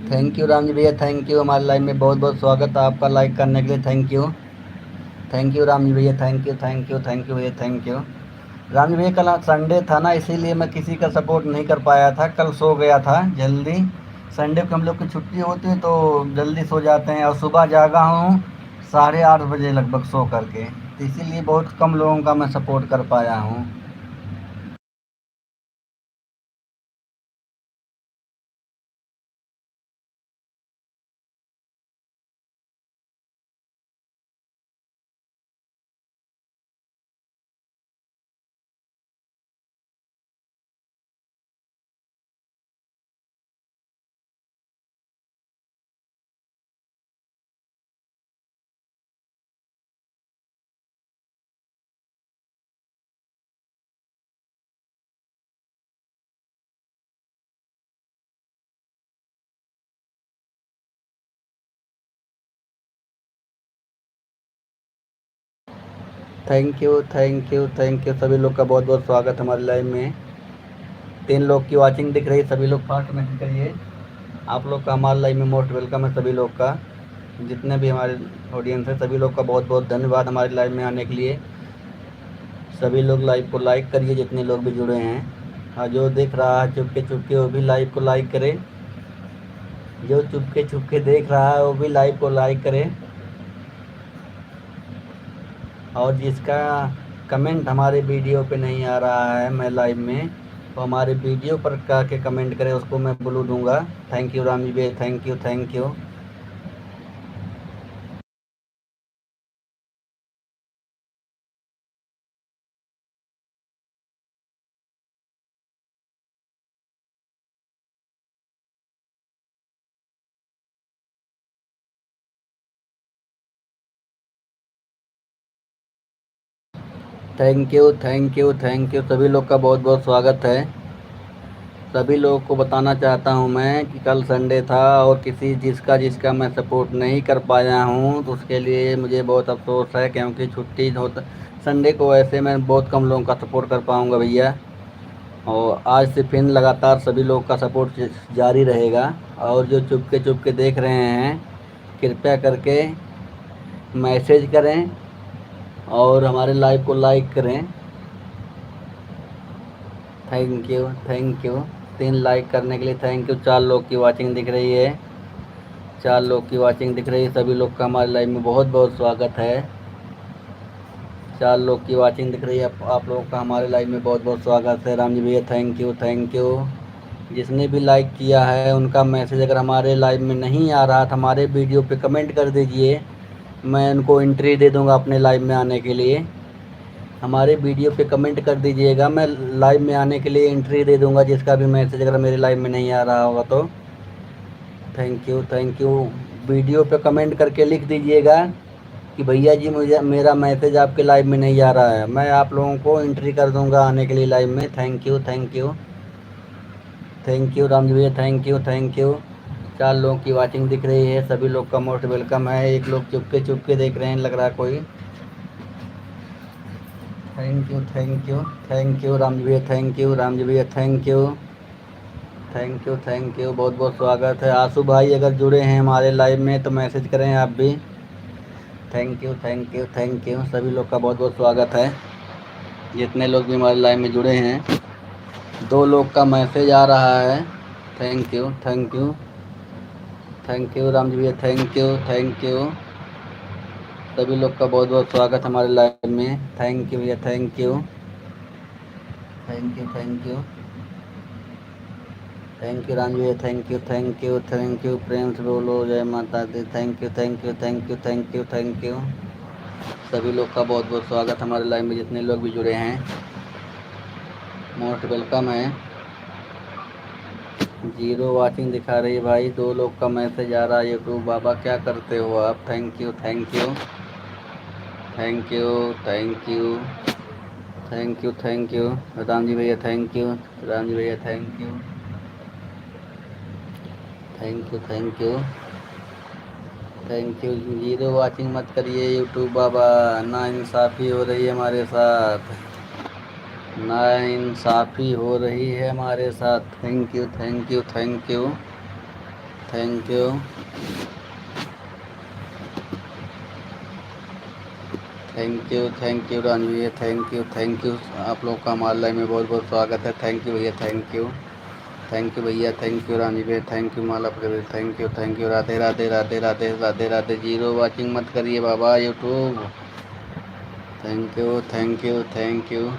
Thank you Ram ji भैया, thank you. हमारे live में बहुत बहुत स्वागत है आपका, लाइक करने के लिए thank you. Thank you Ram ji भैया, thank you thank you thank you भैया, थैंक यू। राम जी भैया कल संडे था ना, इसीलिए मैं किसी का सपोर्ट नहीं कर पाया था, कल सो गया था जल्दी। संडे को हम लोग की छुट्टी होती है तो जल्दी सो जाते हैं, और सुबह जागा हूँ 8:30 बजे लगभग सो करके, तो इसीलिए बहुत कम लोगों का मैं सपोर्ट कर पाया हूँ। Thank you thank you thank you, सभी लोग का बहुत बहुत स्वागत हमारे लाइव में। 3 लोग की वॉचिंग दिख रही है, सभी लोग फास्ट मैसेज करिए। आप लोग का हमारे लाइव में मोस्ट वेलकम है, सभी लोग का। जितने भी हमारे ऑडियंस है सभी लोग का बहुत बहुत धन्यवाद हमारे लाइव में आने के लिए। सभी लोग लाइव को लाइक करिए, जितने लोग भी जुड़े हैं। और जो देख रहा है चुपके चुपके वो भी लाइव को लाइक करे। जो चुपके चुपके देख रहा है वो भी लाइव को लाइक करे। और जिसका कमेंट हमारे वीडियो पे नहीं आ रहा है मैं लाइव में, तो हमारे वीडियो पर के कमेंट करे, उसको मैं ब्लू दूंगा। थैंक यू राम जी भाई, thank you thank you. Thank you thank you thank you, सभी लोग का बहुत बहुत स्वागत है। सभी लोगों को बताना चाहता हूं मैं कि कल संडे था, और किसी जिसका जिसका मैं सपोर्ट नहीं कर पाया हूं तो उसके लिए मुझे बहुत अफसोस है, क्योंकि छुट्टी होता संडे को, वैसे मैं बहुत कम लोगों का सपोर्ट कर पाऊंगा भैया। और आज से फिर लगातार सभी लोग का सपोर्ट जारी रहेगा। और जो चुपके चुपके देख रहे हैं, कृपया करके मैसेज करें और हमारे लाइव को लाइक करें। Thank you thank you. 3 like करने के लिए थैंक यू। 4 लोग की वाचिंग दिख रही है, 4 लोग की वाचिंग दिख रही है, सभी लोग का हमारे लाइव में बहुत बहुत स्वागत है। 4 लोग की वाचिंग दिख रही है, आप लोगों का हमारे लाइव में बहुत बहुत स्वागत है। राम जी भैया थैंक यू थैंक यू। जिसने भी लाइक किया है उनका मैसेज अगर हमारे लाइव में नहीं आ रहा था, हमारे वीडियो पे कमेंट कर दीजिए, मैं उनको एंट्री दे दूंगा अपने लाइव में आने के लिए। हमारे वीडियो पे कमेंट कर दीजिएगा, मैं लाइव में आने के लिए एंट्री दे दूंगा, जिसका भी मैसेज अगर मेरे लाइव में नहीं आ रहा होगा तो। Thank you thank you. Video पे कमेंट करके लिख दीजिएगा कि भैया जी मुझे मेरा मैसेज आपके लाइव में नहीं आ रहा है, मैं आप लोगों को एंट्री कर दूंगा आने के लिए लाइव में। Thank you thank you thank you Ram ji भैया, थैंक यू थैंक यू। 4 लोगों की वाचिंग दिख रही है, सभी लोग का मोस्ट वेलकम है। 1 लोग चुपके चुपके देख रहे हैं लग रहा कोई। Thank you thank you thank you Ram ji भैया, थैंक यू राम जी भैया, thank you thank you thank you, बहुत बहुत स्वागत है। आंसू भाई अगर जुड़े हैं हमारे लाइव में तो मैसेज करें आप भी। Thank you thank you thank you, सभी लोग का बहुत बहुत स्वागत है, जितने लोग भी हमारे लाइव में जुड़े हैं। 2 लोग का मैसेज आ रहा है। Thank you thank you thank you Ram ji भैया, थैंक यू थैंक यू। सभी लोग का बहुत बहुत स्वागत हमारे लाइव में। थैंक यू भैया, thank you thank you thank you thank you Ram ji भैया, thank you thank you thank you. प्रेम से बोलो जय माता दी। Thank you thank you thank you thank you thank you. सभी लोग का बहुत बहुत स्वागत हमारे लाइव में, जितने लोग भी जुड़े हैं मोस्ट वेलकम है। 0 वाचिंग दिखा रही है भाई, 2 लोग का मैसेज आ रहा है। यूट्यूब बाबा क्या करते हो आप। Thank you thank you thank you thank you thank you thank you Ram ji भैया, थैंक यू राम जी भैया, thank you thank you thank you thank you. 0 watching मत करिए यूट्यूब बाबा, ना इंसाफ़ी हो रही है हमारे साथ, ना इंसाफ़ी हो रही है हमारे साथ। Thank you thank you thank you thank you. Thank you Ranveer भैया, थैंक यू। आप लोग का हमारे लाइव में बहुत बहुत स्वागत है। थैंक यू भैया, थैंक यू भैया, थैंक यू रणवीर भैया, thank you Mala Praveen, thank you. Radhe Radhe Radhe Radhe Radhe Radhe. Zero watching मत करिए बाबा YouTube. Thank you thank you thank you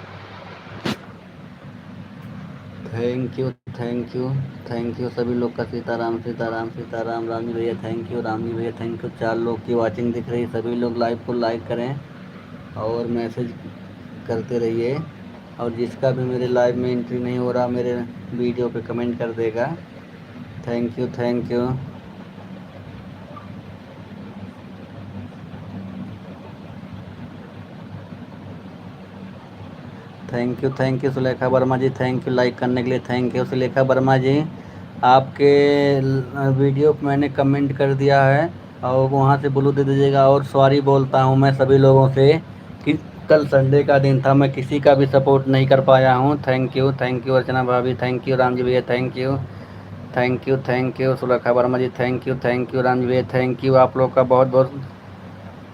thank you thank you thank you सभी लोग का। सीताराम सीताराम सीताराम। रामजी भैया थैंक यू, रामजी भैया थैंक यू। 4 लोग की वाचिंग दिख रही है। सभी लोग लाइव को लाइक करें और मैसेज करते रहिए। और जिसका भी मेरे लाइव में एंट्री नहीं हो रहा मेरे वीडियो पे कमेंट कर देगा। Thank you thank you thank you Sulekha Verma ji, thank you like करने के लिए। Thank you Sulekha Verma ji. आपके वीडियो पे मैंने कमेंट कर दिया है और वहाँ से ब्लू दे दीजिएगा। और सॉरी बोलता हूँ मैं सभी लोगों से कि कल संडे का दिन था, मैं किसी का भी सपोर्ट नहीं कर पाया हूँ। थैंक यू अर्चना भाभी, थैंक यू रामजी भैया, thank you Sulekha Verma ji, thank you Ramji भैया, थैंक यू। आप लोग का बहुत बहुत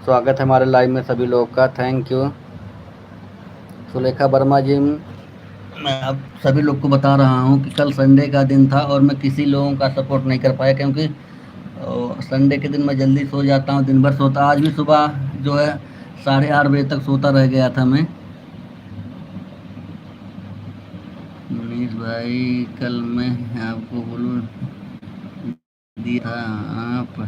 स्वागत है हमारे लाइव में सभी लोग का। Thank you Sulekha Verma ji. मैं अब सभी लोग को बता रहा हूँ कि कल संडे का दिन था और मैं किसी लोगों का सपोर्ट नहीं कर पाया, क्योंकि संडे के दिन मैं जल्दी सो जाता हूँ, दिन भर सोता। आज भी सुबह जो है 8:30 बजे तक सोता रह गया था मैं। मनीष भाई कल मैं आपको बोलूँ दिया आप।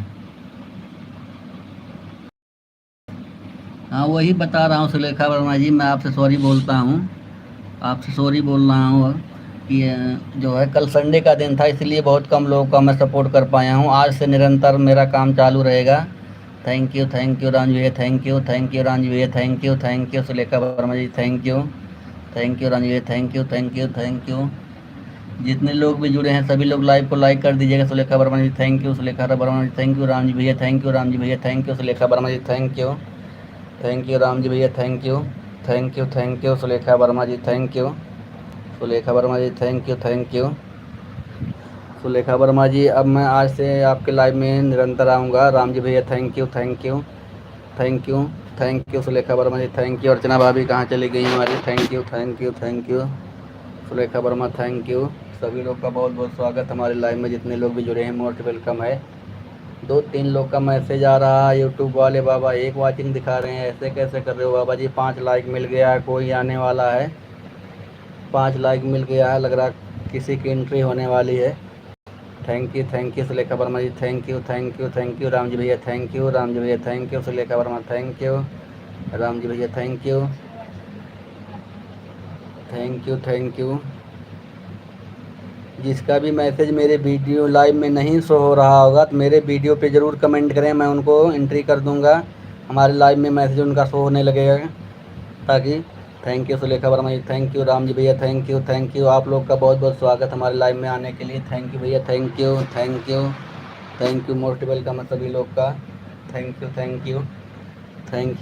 हाँ वही बता रहा हूँ सुलेखा वर्मा जी, मैं आपसे सॉरी बोलता हूँ, आपसे सॉरी बोल रहा हूँ कि जो है कल संडे का दिन था इसलिए बहुत कम लोगों का मैं सपोर्ट कर पाया हूँ। आज से निरंतर मेरा काम चालू रहेगा। थैंक यू रामजी भैया, थैंक यू रामजी भैया, thank you Sulekha Verma ji, thank you Ramji भैया, थैंक यू। जितने लोग भी जुड़े हैं सभी लोग लाइव को लाइक कर दीजिएगा। Sulekha Verma ji thank you, Sulekha Verma ji thank you, Ramji भैया थैंक यू, रामजी भैया thank you, Sulekha Verma ji thank you Ramji भैया, thank you Sulekha Verma ji, thank you Sulekha Verma ji, thank you Sulekha Verma ji. अब मैं आज से आपके लाइव में निरंतर आऊँगा। रामजी भैया thank you thank you Sulekha Verma ji, thank you. Archana भाभी कहाँ चली गई हमारी? Thank you Sulekha Verma, thank you. सभी लोग का बहुत बहुत स्वागत हमारे लाइव में, जितने लोग भी जुड़े हैं मोस्ट वेलकम है। 2-3 लोग का मैसेज आ रहा है यूट्यूब वाले, बाबा एक वाचिंग दिखा रहे हैं, ऐसे कैसे कर रहे हो बाबा जी? 5 लाइक मिल गया है, कोई आने वाला है। 5 लाइक मिल गया है, लग रहा किसी की एंट्री होने वाली है। Thank you Sulekha Verma ji, thank you Ramji भैया, रामजी भैया thank you, Sulekha Verma thank you, Ramji भैया थैंक यू। जिसका भी मैसेज मेरे वीडियो लाइव में नहीं शो हो रहा होगा तो मेरे वीडियो पे ज़रूर कमेंट करें, मैं उनको एंट्री कर दूंगा, हमारे लाइव में मैसेज उनका शो होने लगेगा ताकि। Thank you Sulekha Verma ji, thank you Ramji भैया, थैंक यू। आप लोग का बहुत बहुत स्वागत हमारे लाइव में आने के लिए। थैंक यू भैया, थैंक यू मोस्ट वेलकम है सभी लोग का। थैंक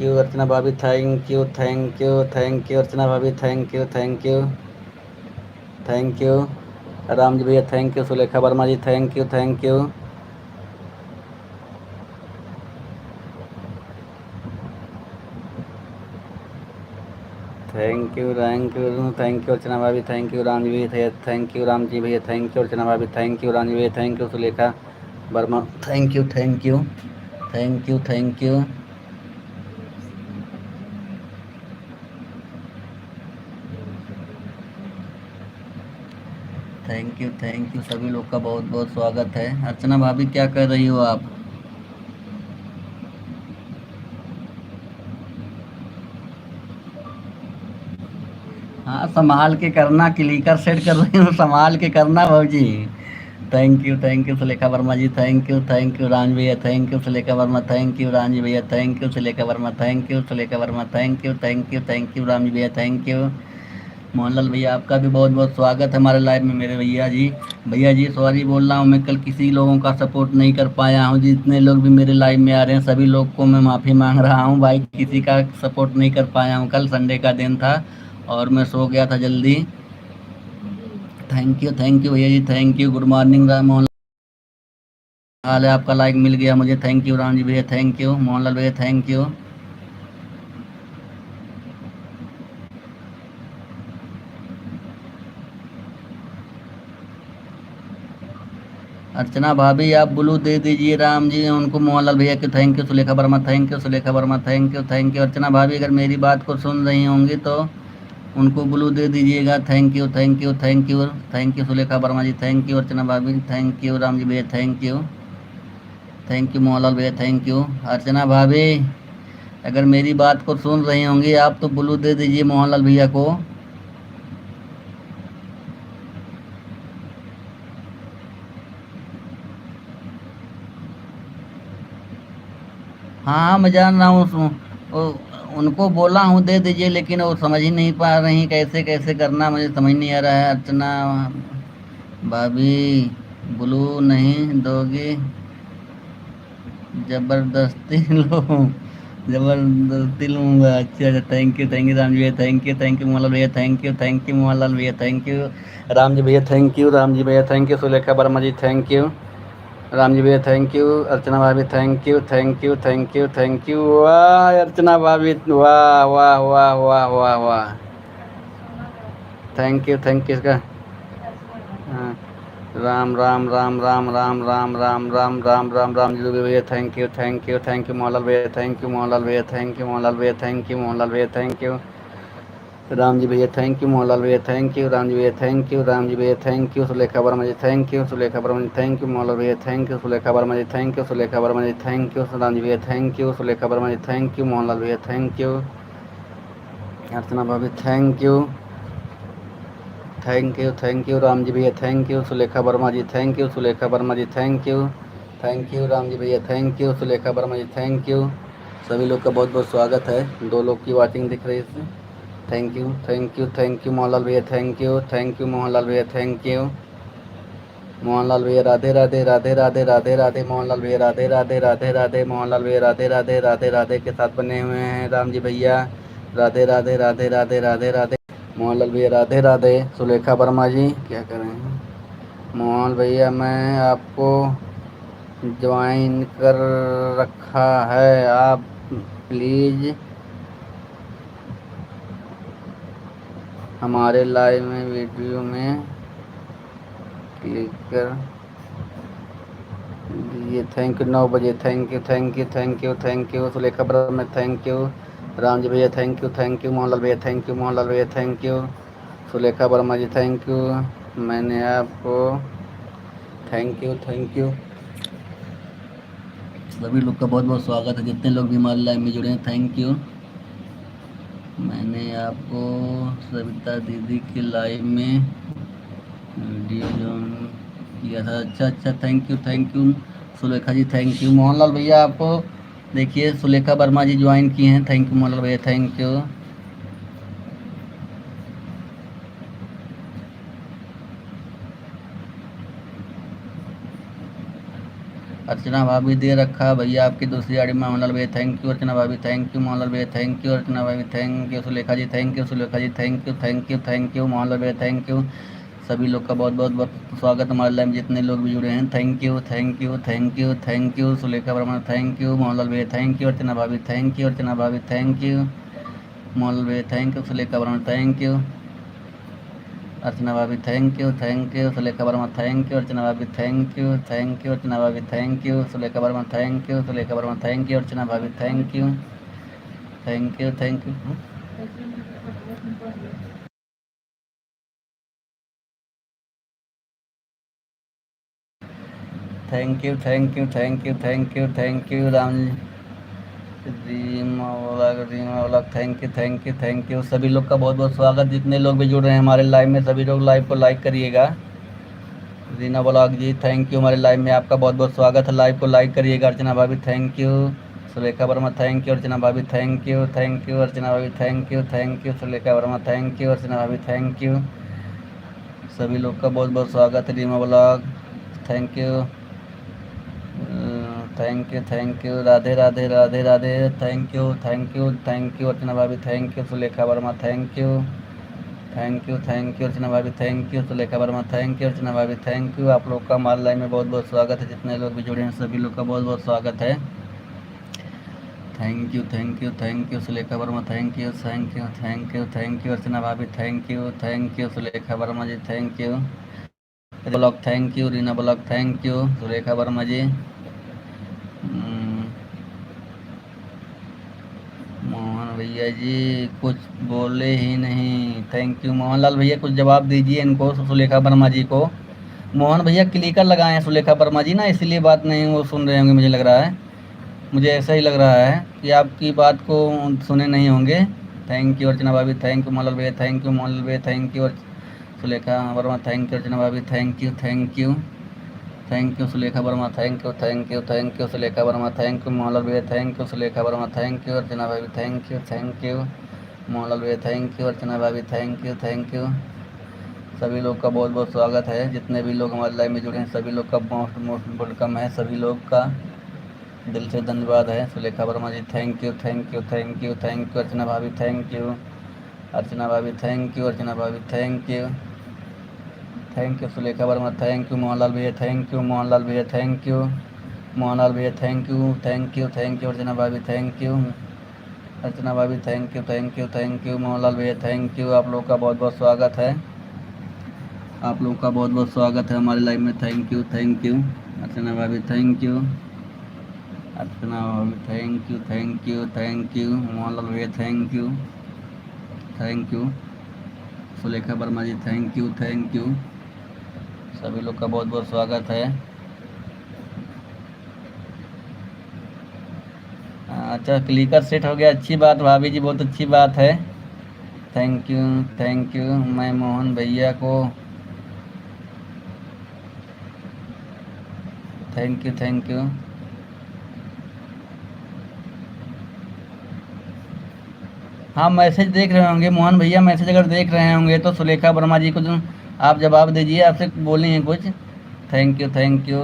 यू अर्चना भाभी, थैंक यू अर्चना भाभी, थैंक यू रामजी भैया, thank you Sulekha Verma ji, thank you Archana भाभी, थैंक यू रामजी भैया, थैंक यू रामजी भैया, थैंक यू अर्चना भाभी, थैंक यू रामजी भैया, thank you Sulekha Verma, thank you thank you thank you thank you thank you सभी लोग का बहुत बहुत स्वागत है। अर्चना भाभी क्या कर रही हो आप? हाँ संभाल के करना, क्लिकर सेट कर रही हूँ, संभाल के करना भाजी। Thank you Sulekha Verma ji, thank you Raj भैया, thank you Sulekha Verma, thank you Raj भैया, thank you Sulekha Verma, thank you Sulekha Verma, thank you Ram भैया, थैंक यू मोहनलाल भैया। आपका भी बहुत बहुत स्वागत है हमारे लाइव में मेरे भैया जी। भैया जी सॉरी बोल रहा हूँ, मैं कल किसी लोगों का सपोर्ट नहीं कर पाया हूँ। जितने लोग भी मेरे लाइव में आ रहे हैं सभी लोग को मैं माफ़ी मांग रहा हूँ भाई, किसी का सपोर्ट नहीं कर पाया हूँ। कल संडे का दिन था और मैं सो गया था जल्दी। थैंक यू भैया जी, thank you. Good morning Ram Mohan. हाल है आपका, लाइक मिल गया मुझे, थैंक यू राम जी भैया, थैंक यू मोहनलाल भैया, थैंक यू। अर्चना भाभी आप ब्लू दे दीजिए राम जी उनको, मोहनलाल भैया के thank you, Sulekha Verma thank you, Sulekha Verma thank you, thank you. Archana भाभी अगर मेरी बात को सुन रही होंगी तो उनको ब्लू दे दीजिएगा, thank you thank you thank you thank you, Sulekha Verma ji thank you, Archana भाभी थैंक यू, राम जी भैया thank you, thank you Mohanlal भैया थैंक यू। अर्चना भाभी अगर मेरी बात को सुन रही होंगी आप तो ब्लू दे दीजिए मोहनलाल भैया को। हाँ हाँ मैं जान रहा हूँ उनको बोला हूँ दे दीजिए, लेकिन वो समझ ही नहीं पा रही कैसे कैसे करना, मुझे समझ नहीं आ रहा है। अर्चना भाभी ब्लू नहीं दोगी, जबरदस्ती लो, जबरदस्ती लूँगा। अच्छा अच्छा, थैंक यू राम जी भैया, थैंक यू मोहनलाल भैया, थैंक यू मोहनलाल भैया, थैंक यू राम जी भैया, थैंक यू राम जी भैया, thank you Sulekha Verma ji, thank you Ram ji भैया, थैंक यू अर्चना भाभी, thank you thank you thank you thank you. वाह अर्चना भाभी, वाह वाह वाह वाह वाह वाह, थैंक यू इसका। हाँ, राम राम राम राम राम राम राम राम राम राम राम जी भैया, थैंक यू मोहनलाल भैया, थैंक यू मोहनलाल भैया, थैंक यू मोहनलाल भैया, थैंक यू मोहनलाल भैया, थैंक यू राम जी भैया, थैंक यू मोहनलाल भैया, थैंक यू राम जी भैया, थैंक यू राम जी भैया, thank you Sulekha Verma ji, thank you Sulekha Verma ji, thank you Mohanlal भैया, thank you Sulekha Verma ji, thank you Sulekha Verma ji, thank you Ram ji भैया, thank you Sulekha Verma ji, thank you Mohanlal भैया, थैंक यू अर्चना भाभी, थैंक यू राम जी भैया, thank you Sulekha Verma ji, thank you Sulekha Verma ji, thank you Ram ji भैया, thank you Sulekha Verma ji, thank you. सभी लोग का बहुत बहुत स्वागत है, 2 लोग की वाचिंग दिख रही है इसमें। थैंक यू मोहनलाल भैया, थैंक यू मोहनलाल भैया, थैंक यू मोहनलाल भैया, राधे राधे राधे राधे राधे राधे मोहनलाल भैया, राधे राधे राधे राधे मोहनलाल भैया, राधे राधे राधे राधे के साथ बने हुए हैं राम जी भैया, राधे राधे राधे राधे राधे राधे मोहनलाल भैया, राधे राधे। सुलेखा वर्मा जी क्या कर रहे हैं? मोहन भैया मैं आपको ज्वाइन कर रखा है, आप प्लीज़ हमारे लाइव में वीडियो में क्लिक कर ये, थैंक यू 9 बजे, thank you Sulekha Brahma, thank you Ram ji भैया, थैंक यू मोहनलाल भैया, मोहनलाल भैया, thank you Sulekha Verma ji, thank you. मैंने आपको थैंक यू सभी लोग का बहुत बहुत स्वागत है, जितने लोग भी हमारे लाइव में जुड़े हैं, थैंक यू। मैंने आपको सविता दीदी के लाइव में वीडियो ज्वाइन किया था, अच्छा अच्छा, thank you Sulekha ji, thank you Mohanlal भैया। आपको देखिए सुलेखा वर्मा जी ज्वाइन किए हैं, थैंक यू मोहनलाल भैया, थैंक यू। अर्चना भाभी दे रखा भैया आपकी दूसरी आईडी में, मोहनलाल भैया थैंक यू, अर्चना भाभी थैंक यू, मोहनलाल भैया थैंक यू, अर्चना भाभी thank you, Sulekha ji thank you, Sulekha ji thank you Mohanlal भैया, थैंक यू। सभी लोग का बहुत बहुत बहुत स्वागत हमारे लाइव में, जितने लोग भी जुड़े हैं, thank you Sulekha Verma, thank you Mohanlal भैया, थैंक यू अर्चना भाभी, थैंक यू अर्चना भाभी, थैंक यू मोहनलाल भैया, thank you Sulekha Verma, thank you Archana भाभी, thank you Sulekha Verma, thank you Archana भाभी, थैंक यू अर्चना भाभी, thank you Sulekha Verma, thank you Sulekha Verma, thank you Archana भाभी, thank you thank you thank you Ram Rima वाला, thank you सभी लोग का बहुत बहुत स्वागत, जितने लोग भी जुड़ रहे हैं हमारे लाइव में, सभी लोग लाइव को लाइक करिएगा। Reena blog ji thank you, हमारे लाइव में आपका बहुत बहुत स्वागत है, लाइव को लाइक करिएगा। अर्चना भाभी thank you, Sulekha Verma thank you, Archana भाभी थैंक यू अर्चना भाभी, thank you Sulekha Verma, thank you Archana भाभी, थैंक यू सभी लोग का बहुत बहुत स्वागत है। Rima blog thank you, thank you Radhe Radhe Radhe Radhe, thank you Archana भाभी, thank you Sulekha Verma, thank you thank you Archana भाभी, thank you Sulekha Verma, thank you Archana भाभी, थैंक यू। आप लोग का हमारे लाइव में बहुत बहुत स्वागत है। जितने लोग भी जुड़े हैं सभी लोग का बहुत बहुत स्वागत है। Thank you Sulekha Verma, thank you Archana भाभी, thank you Sulekha Verma ji, thank you blog, thank you Rina blog, thank you Sulekha Verma ji. Mohan भैया जी कुछ बोले ही नहीं, थैंक यू मोहनलाल भैया, कुछ जवाब दीजिए इनको सुलेखा वर्मा जी को। मोहन भैया क्लिकर लगाए हैं सुलेखा वर्मा जी ना, इसलिए बात नहीं वो सुन रहे होंगे, मुझे लग रहा है, मुझे ऐसा ही लग रहा है कि आपकी बात को सुने नहीं होंगे। थैंक यू अर्चना भाभी, थैंक यू मोहनलाल भैया, थैंक यू मोहनलाल भैया, thank you Sulekha Verma, thank you Archana भाभी, thank you Sulekha Verma, thank you Sulekha Verma, thank you Mohanlal भैया, thank you Sulekha Verma, thank you Archana भाभी, थैंक यू मोहनलाल भैया, थैंक यू अर्चना भाभी, थैंक यू सभी लोग का बहुत बहुत स्वागत है। जितने भी लोग हमारे लाइव में जुड़े हैं सभी लोग का मोस्ट मोस्ट वेलकम है, सभी लोग का दिल से धन्यवाद है। सुलेखा वर्मा जी थैंक यू अर्चना भाभी, थैंक यू अर्चना भाभी, थैंक यू अर्चना भाभी, thank you Sulekha Verma, thank you Mohanlal भैया, थैंक यू मोहनलाल भैया, थैंक यू मोहनलाल भैया, थैंक यू अर्चना भाभी, थैंक यू अर्चना भाभी, थैंक यू मोहनलाल भैया, थैंक यू। आप लोग का बहुत बहुत स्वागत है, आप लोग का बहुत बहुत स्वागत है हमारे लाइव में। थैंक यू अर्चना भाभी, थैंक यू अर्चना भाभी, थैंक यू मोहनलाल भैया, thank you Sulekha Verma ji, thank you सभी लोग का बहुत बहुत स्वागत है। अच्छा क्लिकर सेट हो गया, अच्छी बात भाभी जी, बहुत अच्छी बात है। थैंक यू मैं मोहन भैया को थैंक यू हाँ मैसेज देख रहे होंगे मोहन भैया, मैसेज अगर देख रहे होंगे तो सुलेखा वर्मा जी को जो आप जवाब दीजिए, आपसे बोले हैं कुछ। थैंक यू थैंक यू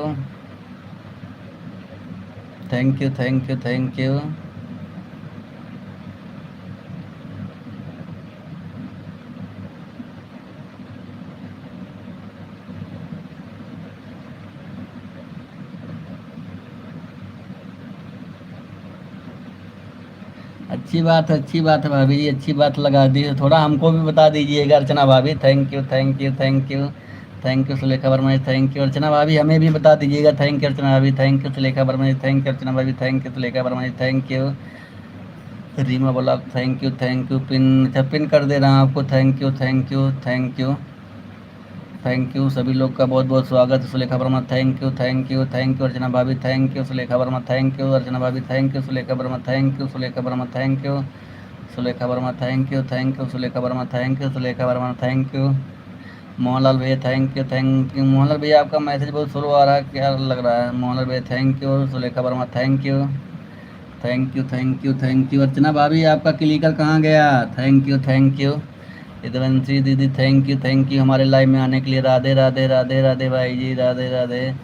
अच्छी बात है भाभी जी, अच्छी बात लगा दी, थोड़ा हमको भी बता दीजिएगा अर्चना भाभी। Thank you Sulekha Verma ji, thank you Archana भाभी, हमें भी बता दीजिएगा। थैंक यू अर्चना भाभी, thank you Sulekha Verma ji, thank you Archana भाभी, thank you Sulekha Verma ji, thank you Reema blog, thank you pin, अच्छा पिन कर दे रहा हूँ आपको। थैंक यू सभी लोग का बहुत बहुत स्वागत है। सुलेखा वर्मा थैंक यू अर्चना भाभी, thank you Sulekha Verma, thank you Archana भाभी, thank you Sulekha Verma, thank you Sulekha Verma, thank you Sulekha Verma, thank you Sulekha Verma, thank you Sulekha Verma, thank you Mohanlal भैया, थैंक यू मोहनलाल भैया, आपका मैसेज बहुत स्लो आ रहा है, क्या लग रहा है। मोहनलाल भैया thank you Sulekha Verma, thank you Archana भाभी, आपका क्लिकर कहाँ गया। थैंक यू यदुवंशी दीदी, थैंक यू हमारे लाइव में आने के लिए। राधे राधे राधे राधे भाई जी, राधे राधे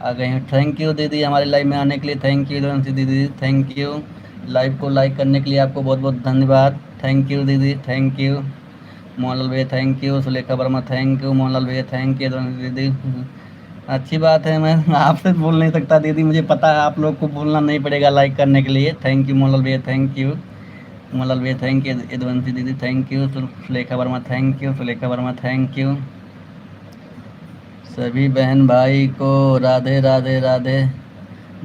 आ गए हैं। थैंक यू दीदी हमारे लाइव में आने के लिए, थैंक यू यदुवंशी दीदी, थैंक यू लाइव को लाइक करने के लिए आपको बहुत बहुत धन्यवाद। थैंक यू दीदी, थैंक यू मोहनलाल भैया, thank you Sulekha Verma, thank you Mohanlal भैया, थैंक यू दीदी। अच्छी बात है, मैं आपसे बोल नहीं सकता दीदी, मुझे पता है आप लोग को बोलना नहीं पड़ेगा लाइक करने के लिए। थैंक यू मोहनलाल भैया, थैंक यू मोहनलाल भैया, थैंक यू यदुवंशी दीदी, thank you Sulekha Verma, thank you Sulekha Verma, thank you सभी बहन भाई को राधे राधे राधे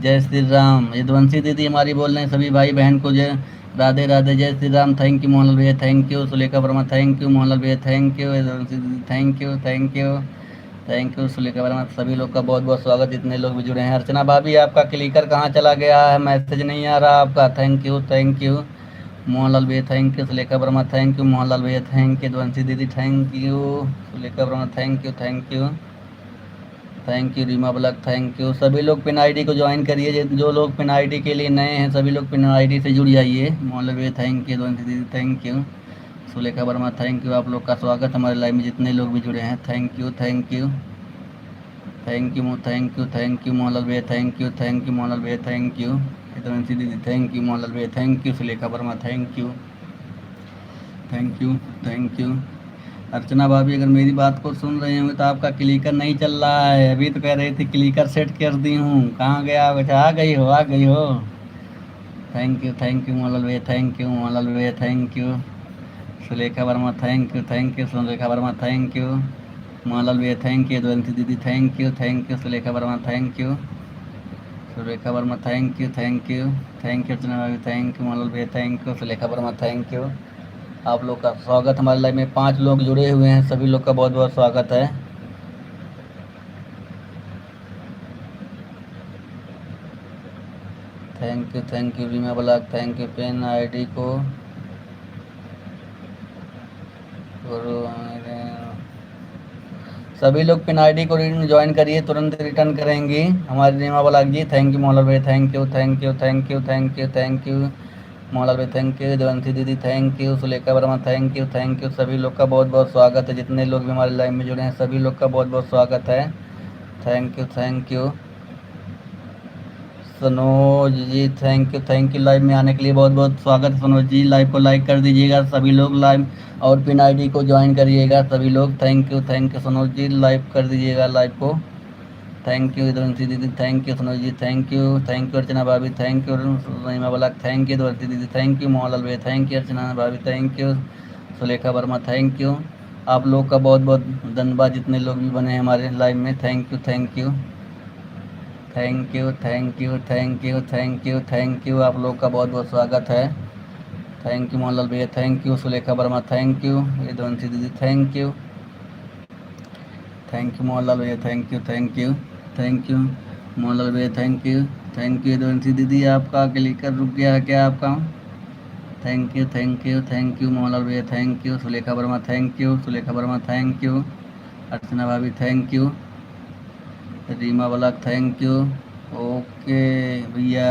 जय श्री राम। यदुवंशी दीदी हमारी बोल रहे हैं सभी भाई बहन को जय राधे राधे जय श्री राम। थैंक यू मोहनलाल भैया, thank you Sulekha Verma, thank you Mohanlal भैया, थैंक यू यदुवंशी दीदी, थैंक यू सुलेखा वर्मा। सभी लोग का बहुत बहुत स्वागत, जितने लोग भी जुड़े हैं। अर्चना भाभी आपका क्लिकर कहाँ चला गया है, मैसेज नहीं आ रहा आपका। थैंक यू मोहनलाल भैया, thank you Sulekha Verma, thank you Mohanlal भैया, थैंक यू यदुवंशी दीदी, thank you Sulekha Verma, thank you Reema block, thank you सभी लोग पिन आईडी को ज्वाइन करिए। जो लोग पिन आईडी के लिए नए हैं सभी लोग पिन आईडी से जुड़ जाइए। मोहनलाल भैया थैंक यू, यदुवंशी दीदी thank you, Sulekha Verma thank you. आप लोग का स्वागत हमारे लाइव में, जितने लोग भी जुड़े हैं। थैंक यू मोहनलाल भैया, थैंक यू मोहनलाल भैया, थैंक यू यदुवंशी दीदी, थैंक यू मोहनलाल भैया, thank you Sulekha Verma, thank you thank you Archana भाभी अगर मेरी बात को सुन रहे होंगे तो आपका क्लिकर नहीं चल रहा है। अभी तो कह रही थी क्लिकर सेट कर दी हूँ, कहाँ गया? अच्छा, आ गई हो, आ गई हो। थैंक यू मोहनलाल भैया, थैंक यू मोहनलाल भैया, thank you Sulekha Verma, thank you Sulekha Verma, thank you Mohanlal भैया, थैंक यू द्वंती दीदी, thank you Sulekha Verma, thank you Sulekha Verma, thank you Archana भाभी, थैंक यू मोहनलाल भैया, thank you Sulekha Verma, thank you. आप लोग का स्वागत हमारे लाइव में 5 लोग जुड़े हुए हैं, सभी लोग का बहुत बहुत स्वागत है। Thank you Reema block, thank you pen ID को सभी लोग पिन आईडी को ज्वाइन करिए, तुरंत रिटर्न करेंगी हमारी Reema block ji. Thank you Mohanlal भाई, थैंक यू मोहनलाल भाई, थैंक यू देवंती दीदी, thank you Sulekha Verma, thank you सभी लोग का बहुत बहुत स्वागत है। जितने लोग भी हमारे लाइव में जुड़े हैं सभी लोग का बहुत बहुत स्वागत है। Thank you Sanoj ji, thank you live में आने के लिए बहुत बहुत स्वागत है सनोज जी। लाइव को लाइक कर दीजिएगा सभी लोग, लाइव और पिन आईडी को ज्वाइन करिएगा सभी लोग। Thank you Sanoj ji, live कर दीजिएगा लाइव को। थैंक यू द्वंती दीदी, thank you Sanoj ji, thank you Archana भाभी, थैंक यू रहीमा बलाक, थैंक यू द्वंती दीदी, थैंक यू मोहनलाल भाई, थैंक यू अर्चना भाभी, thank you Sulekha Verma, thank you. आप लोग का बहुत बहुत धन्यवाद जितने लोग भी बने हैं हमारे लाइव में। थैंक यू थैंक यू आप लोग का बहुत बहुत स्वागत है। थैंक यू मोहनलाल भैया, thank you Sulekha Verma, thank you ये द्वंती दीदी, थैंक यू मोहनलाल भैया, थैंक यू मोहनलाल भैया, थैंक यू ये द्वंती दीदी। आपका क्लिकर रुक गया है क्या आपका? थैंक यू मोहनलाल भैया, thank you Sulekha Verma, thank you Sulekha Verma, thank you Archana भाभी, थैंक यू रीमा बलाक, थैंक यू। ओके भैया,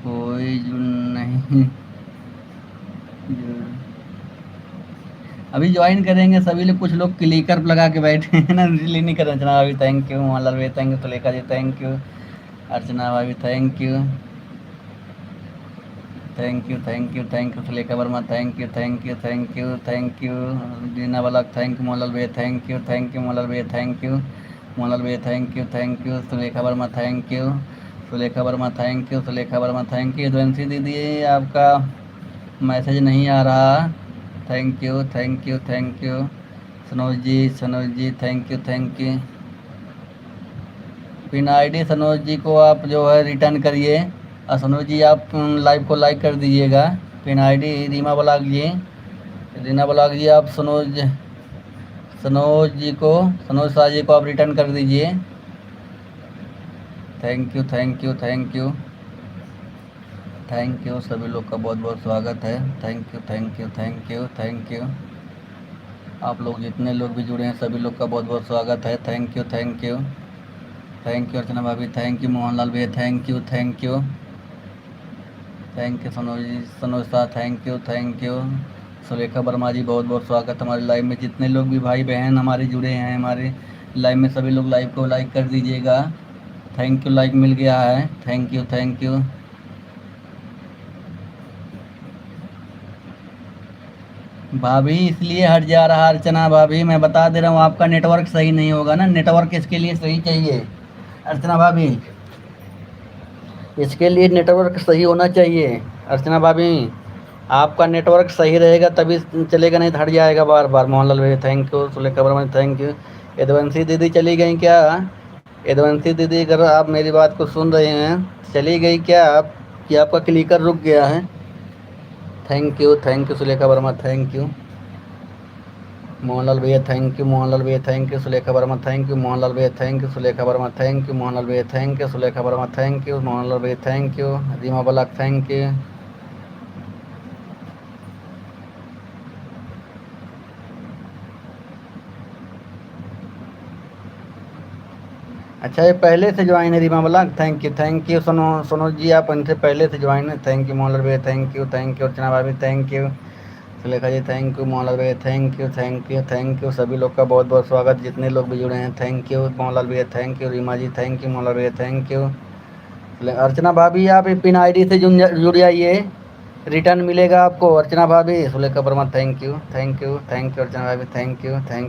कोई जुड़ नहीं, अभी ज्वाइन करेंगे सभी लोग। कुछ लोग क्लिकर लगा के बैठे हैं ना, इसलिए नहीं कर रहे। अर्चना भाभी, थैंक यू मोहनलाल भाई, thank you Sulekha ji, thank you Archana भाभी, thank you Sulekha Verma, thank you Dina बलक, थैंक यू मोहनलाल भैया, थैंक यू मोहनलाल भैया, थैंक यू मोहनलाल भैया, thank you Sulekha Verma, thank you Sulekha Verma, thank you Sulekha Verma, thank you Dwansi दीदी। आपका मैसेज नहीं आ रहा। Thank you Sanoj ji, thank you pin ID Sanoj ji को आप जो है रिटर्न करिए। और सनोज जी आप लाइव को लाइक कर दीजिएगा। पिन आईडी रीमा ब्लॉग जी आप सनोज शाह जी को आप रिटर्न कर दीजिए। थैंक यू सभी लोग का बहुत बहुत स्वागत है। थैंक यू आप लोग जितने लोग भी जुड़े हैं सभी लोग का बहुत बहुत स्वागत है। थैंक यू अर्चना भाभी, थैंक यू मोहनलाल भैया, thank you Sanoj Shah, thank you Sulekha Verma ji, बहुत बहुत स्वागत हमारे लाइव में। जितने लोग भी भाई बहन हमारे जुड़े हैं हमारे लाइव में सभी लोग लाइव को लाइक कर दीजिएगा। थैंक यू, लाइक मिल गया है। थैंक यू भाभी, इसलिए हट जा रहा अर्चना भाभी, मैं बता दे रहा हूँ आपका नेटवर्क सही नहीं होगा ना। नेटवर्क इसके लिए सही चाहिए अर्चना भाभी, इसके लिए नेटवर्क सही होना चाहिए अर्चना भाभी। आपका नेटवर्क सही रहेगा तभी चलेगा, नहीं तो हट जाएगा बार बार। मोहनलाल भाई, thank you Sulekha Verma, thank you यदवंशी दीदी चली गई क्या? यदवंशी दीदी अगर आप मेरी बात को सुन रहे हैं, चली गई क्या आप कि आपका क्लिकर रुक गया है? Thank you Sulekha Verma, thank you Mohanlal भैया, thank you Sulekha Verma, thank you Mohanlal भैया, thank you Sulekha Verma, thank you Mohanlal भैया, thank you Sulekha Verma, thank you Mohanlal भैया, थैंक यू रीमा बलाक, थैंक यू। अच्छा, ये पहले से ज्वाइन है रीमा बलाक, थैंक यू सनोज जी, आप इनसे पहले से ज्वाइन है। थैंक यू मोहनलाल भैया, थैंक यू अर्चना भाभी, thank you Sulekha ji, thank you Mohanlal भैया, थैंक यू सभी लोग का बहुत बहुत स्वागत जितने लोग भी जुड़े हैं। थैंक यू मोहनलाल भैया, thank you Reema ji, thank you Mohanlal भैया, थैंक यू अर्चना भाभी। आप पिन आईडी से जुड़ जाइए, रिटर्न मिलेगा आपको। अर्चना भाभी, Sulekha Verma, thank you thank you thank you. Archana भाभी थैंक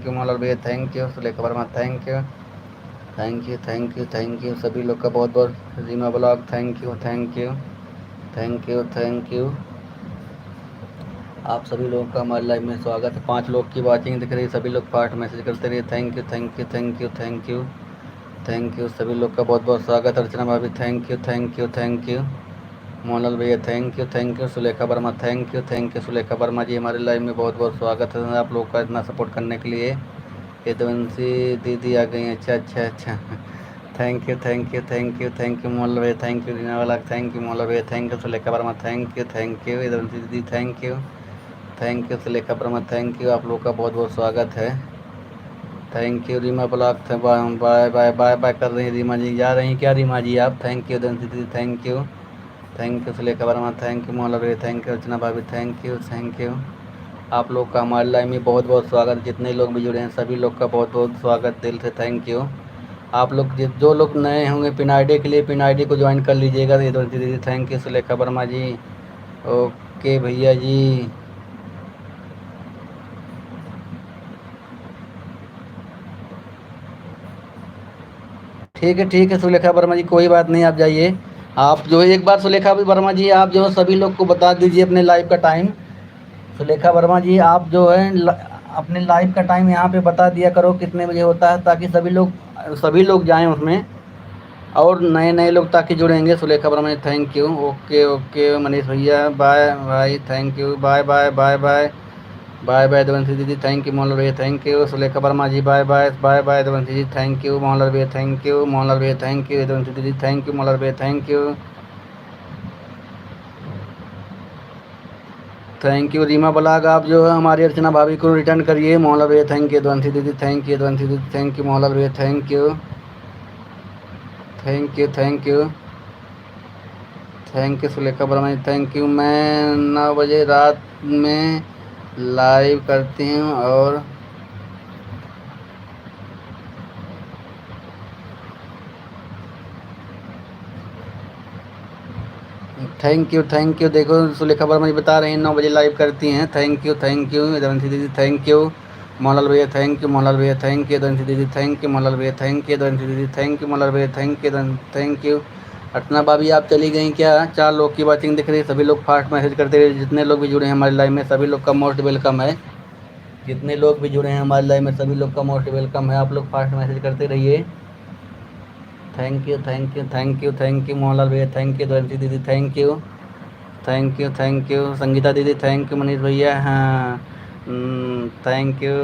यू मोहनलाल भैया thank you. Sulekha Verma thank you thank you thank you thank you. सभी लोग का बहुत बहुत। Rima blog thank you thank you thank you thank you. आप सभी लोगों का हमारे लाइव में स्वागत है। 5 लोग की वॉचिंग दिख रही है, सभी लोग फास्ट मैसेज करते रहिए। Thank you thank you thank you thank you thank you. सभी लोग का बहुत बहुत स्वागत। अर्चना भाभी thank you thank you thank you. Mohanlal भैया thank you. Sulekha Verma thank you Sulekha Verma ji, हमारे लाइव में बहुत बहुत स्वागत है आप लोग का इतना सपोर्ट करने के लिए। यदुवंशी दीदी आ गई, अच्छा अच्छा अच्छा। थैंक यू मोहनलाल भैया थैंक यू। रीना वाला थैंक यू मोहनलाल भैया thank you. Sulekha Verma thank you Yaduvanshi दीदी thank you Sulekha Verma thank you. आप लोग का बहुत बहुत स्वागत है। Thank you. Reema blog bye bye bye bye कर रही हैं रीमा जी, जा रही हैं क्या रीमा जी आप? थैंक यू दंसी दीदी thank you Sulekha Verma thank you Mohanlal भैया थैंक यू। अर्चना भाभी थैंक यू। आप लोग का हमारे लाइव में बहुत बहुत स्वागत। जितने लोग भी जुड़े हैं सभी लोग का बहुत बहुत स्वागत दिल से थैंक यू। आप लोग जो लोग नए होंगे पिन आईडी के लिए, पिन आईडी को ज्वाइन कर लीजिएगा। ये दंसी दीदी thank you Sulekha Verma ji. Okay भैया जी, ठीक है सुलेखा वर्मा जी, कोई बात नहीं, आप जाइए। आप जो एक बार सुलेखा वर्मा जी आप जो सभी लोग को बता दीजिए अपने लाइव का टाइम। सुलेखा वर्मा जी आप जो है अपने लाइव का टाइम यहाँ पे बता दिया करो कितने बजे होता है, ताकि सभी लोग जाएं उसमें, और नए नए लोग ताकि जुड़ेंगे। Sulekha Verma ji thank you. Okay okay Manish भैया बाय भाई thank you bye bye bye bye bye bye. Devanshi दीदी थैंक यू मोहनलाल भैया thank you. Sulekha Verma ji bye bye bye bye. Devanshi ji thank you Mohanlal भैया थैंक यू मोहनलाल भैया थैंक यू। देवंशी दीदी थैंक यू मोहनलाल भैया thank you thank you. Reema blog आप जो है हमारी अर्चना भाभी को रिटर्न करिए। मोहनलाल भैया थैंक यू। देवंशी दीदी थैंक यू देवंशी दीदी थैंक यू। मोहनलाल भैया thank you thank you thank you thank you. Sulekha Verma ji thank you. मैं 9 बजे रात में लाइव करती हूँ और थैंक यू। देखो सुलेखा वर्मा जी बता रही हैं 9 बजे लाइव करती हैं। थैंक यू दंसी दीदी थैंक यू। मोहनलाल भैया थैंक यू मोहनलाल भैया थैंक यू। दंसी दीदी थैंक यू मोहनलाल भैया थैंक यू। दंसी दीदी थैंक यू मोहनलाल भैया थैंक यू। अर्चना भाभी आप चली गई क्या? 4 लोग की वॉचिंग दिख रही है, सभी लोग फास्ट मैसेज करते रहिए। जितने लोग भी जुड़े हैं हमारे लाइव में सभी लोग का मोस्ट वेलकम है। जितने लोग भी जुड़े हैं हमारे लाइव में सभी लोग का मोस्ट वेलकम है। आप लोग फास्ट मैसेज करते रहिए। थैंक यू मोहनलाल भैया थैंक यू। दंसी दीदी थैंक यू संगीता दीदी थैंक यू। मनीष भैया हाँ thank you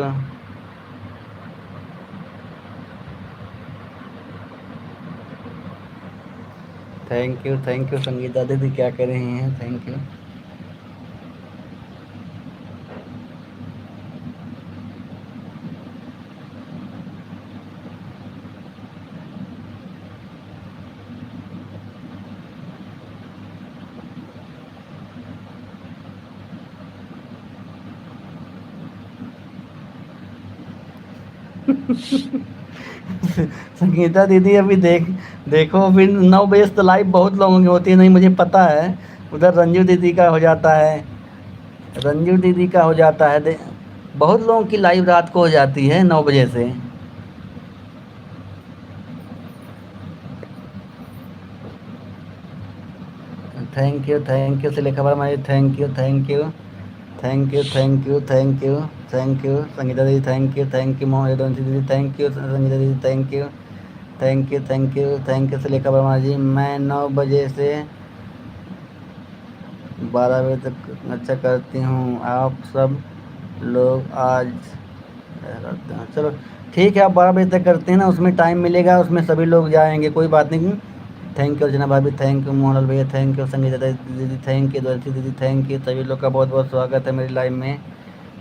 thank you Sangeeta दीदी क्या कह रही हैं? Thank you. संगीता दीदी अभी देखो अभी 9 बजे तो लाइव बहुत लोगों की होती है, नहीं मुझे पता है। उधर रंजू दीदी का हो जाता है, रंजू दीदी का हो जाता है बहुत लोगों की लाइव रात को हो जाती है 9 बजे से। Thank you Sulekha Verma ji thank you Sangeeta दीदी थैंक यू मोहन दीदी थैंक यू संगीता दीदी थैंक यू सुलेखा वर्मा जी। मैं 9 बजे से 12 बजे तक अच्छा करती हूँ। आप सब लोग आज करते हैं, चलो ठीक है। आप 12 बजे तक करते हैं ना, उसमें टाइम मिलेगा, उसमें सभी लोग जाएंगे, कोई बात नहीं। थैंक यू अर्चना भाभी थैंक यू मोहनलाल भैया थैंक यू संगीता दीदी थैंक यू द्वारती दीदी थैंक यू। सभी लोग का बहुत बहुत स्वागत है मेरी लाइव में।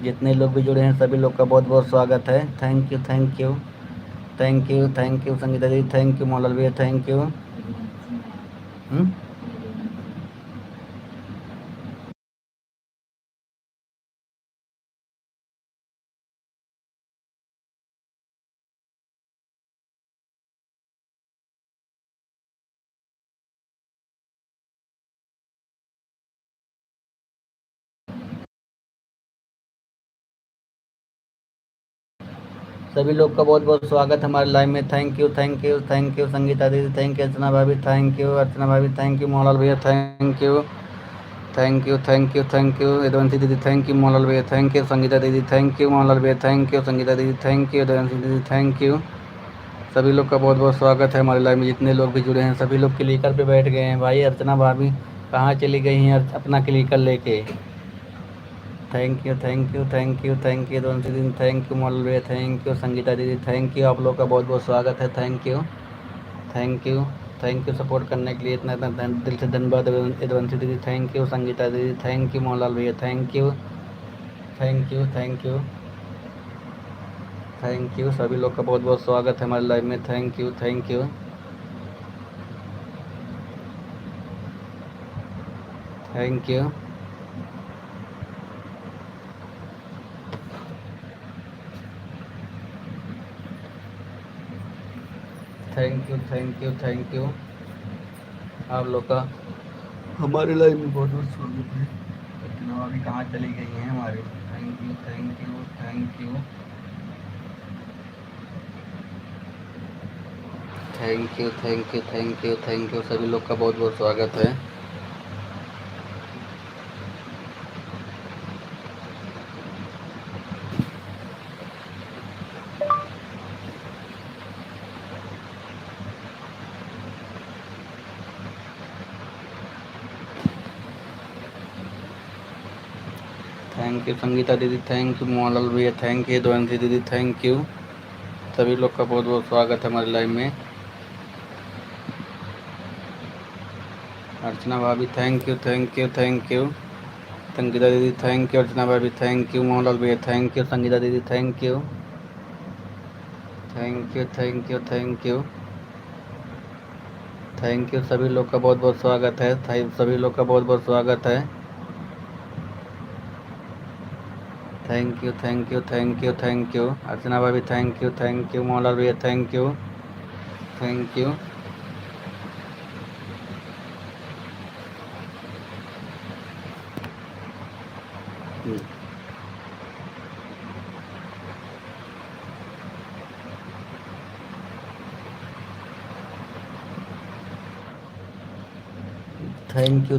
जितने लोग भी जुड़े हैं सभी लोग का बहुत बहुत स्वागत है। थैंक यू संगीता दीदी थैंक यू मोहनलाल भैया थैंक यू। सभी लोग का बहुत बहुत स्वागत है हमारे लाइव में। Thank you thank you thank you Sangeeta दीदी, थैंक यू अर्चना भाभी, थैंक यू अर्चना भाभी, थैंक यू मोहनलाल भैया, thank you thank you thank you thank you Yaduvanshi दीदी, थैंक यू मोहनलाल भैया, थैंक यू संगीता दीदी, थैंक यू मोहनलाल भैया, थैंक यू संगीता दीदी, थैंक यू यदुवंशी दीदी, थैंक यू। सभी लोग का बहुत बहुत स्वागत है हमारे लाइव में। जितने लोग भी जुड़े हैं सभी लोग क्लिकर पे बैठ गए हैं। भाई अर्चना भाभी कहाँ चली गई हैं अपना क्लिकर लेके। Thank you thank you thank you thank you दोनों दिन, थैंक यू मोहनलाल भैया, थैंक यू संगीता दीदी, थैंक यू। आप लोग का बहुत बहुत स्वागत है। Thank you thank you thank you support करने के लिए इतना इतना दिल से धन्यवाद। यदुवंशी दीदी थैंक यू, संगीता दीदी थैंक यू, मोहनलाल भैया thank you thank you thank you thank you. सभी लोग का बहुत बहुत स्वागत है हमारे लाइव में। Thank you thank you thank you thank you thank you thank you. आप लोग का हमारे लाइव में बहुत बहुत स्वागत है। लेकिन अभी कहाँ चली गई हैं हमारी। Thank you thank you thank you thank you thank you thank you thank you. सभी लोग का बहुत बहुत स्वागत है। थैंक यू संगीता दीदी, थैंक यू मोहनलाल भैया, थैंक यू यदुवंशी दीदी, थैंक यू। सभी लोग का बहुत बहुत स्वागत है हमारे लाइव में। अर्चना भाभी thank you thank you thank you. Sangeeta दीदी थैंक यू, अर्चना भाभी थैंक यू, मोहनलाल भैया थैंक यू, संगीता दीदी thank you thank you thank you thank you thank you. सभी लोग का बहुत बहुत स्वागत है। सभी लोग का बहुत बहुत स्वागत है। Thank you thank you thank you thank you. Archana भाभी थैंक यू मोहनलाल भैया thank you thank you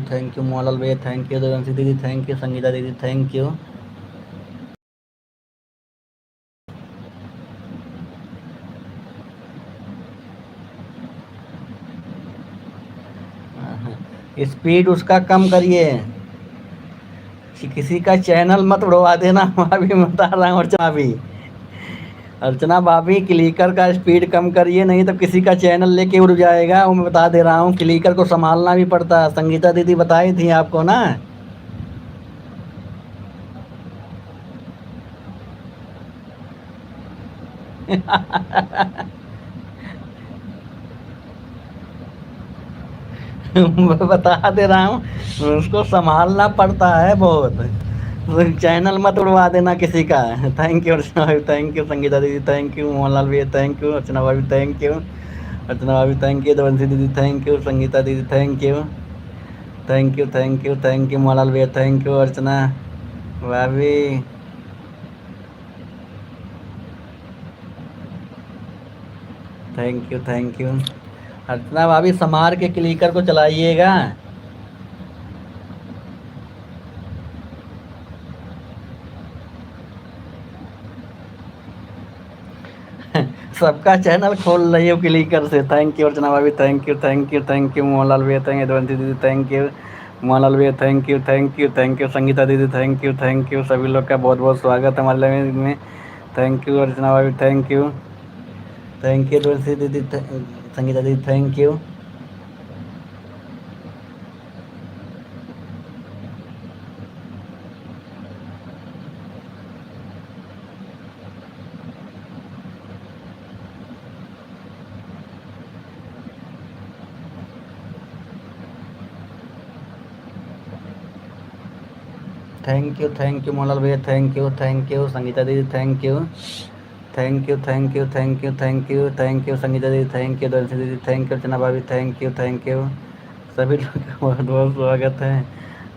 thank you Mohanlal भैया, थैंक यू देवंशी दीदी, थैंक यू संगीता दीदी, थैंक यू। स्पीड उसका कम करिए, किसी का चैनल मत उड़वा देना। अभी मैं बता रहा हूँ अर्चना भाभी, अर्चना भाभी क्लिकर का स्पीड कम करिए, नहीं तो किसी का चैनल लेके उड़ जाएगा। वो मैं बता दे रहा हूँ, क्लिकर को संभालना भी पड़ता है। संगीता दीदी बताई थी आपको ना। मैं बता दे रहा हूँ, उसको संभालना पड़ता है बहुत। चैनल मत उड़वा देना किसी का। थैंक यू अर्चना भाभी, थैंक यू संगीता दीदी, थैंक यू मोहनलाल भैया, थैंक यू अर्चना भाभी, थैंक यू अर्चना भाभी, थैंक यू देवंशी दीदी, थैंक यू संगीता दीदी, thank you thank you thank you thank you Mohanlal भैया, थैंक यू अर्चना भाभी। Thank you thank you. Archana भाभी संभाल के क्लिकर को चलाइएगा। सबका चैनल खोल रही हो क्लिकर से। थैंक यू अर्चना भाभी, thank you thank you thank you Mohanlal भैया, थैंक यू यदुवंशी दीदी, थैंक यू मोहनलाल भैया, thank you thank you thank you Sangeeta दीदी, थैंक यू। सभी लोग का बहुत बहुत स्वागत है हमारे लाइव में। थैंक यू अर्चना भाभी, थैंक यू यदुवंशी दीदी, संगीता दीदी, thank you thank you Mohanlal भैया, थैंक यू संगीता दीदी, thank you thank you thank you thank you thank you thank you Sangeeta दीदी, थैंक यू दर्शी दीदी, थैंक यू अर्चना भाभी, थैंक यू सभी लोग का बहुत बहुत स्वागत है।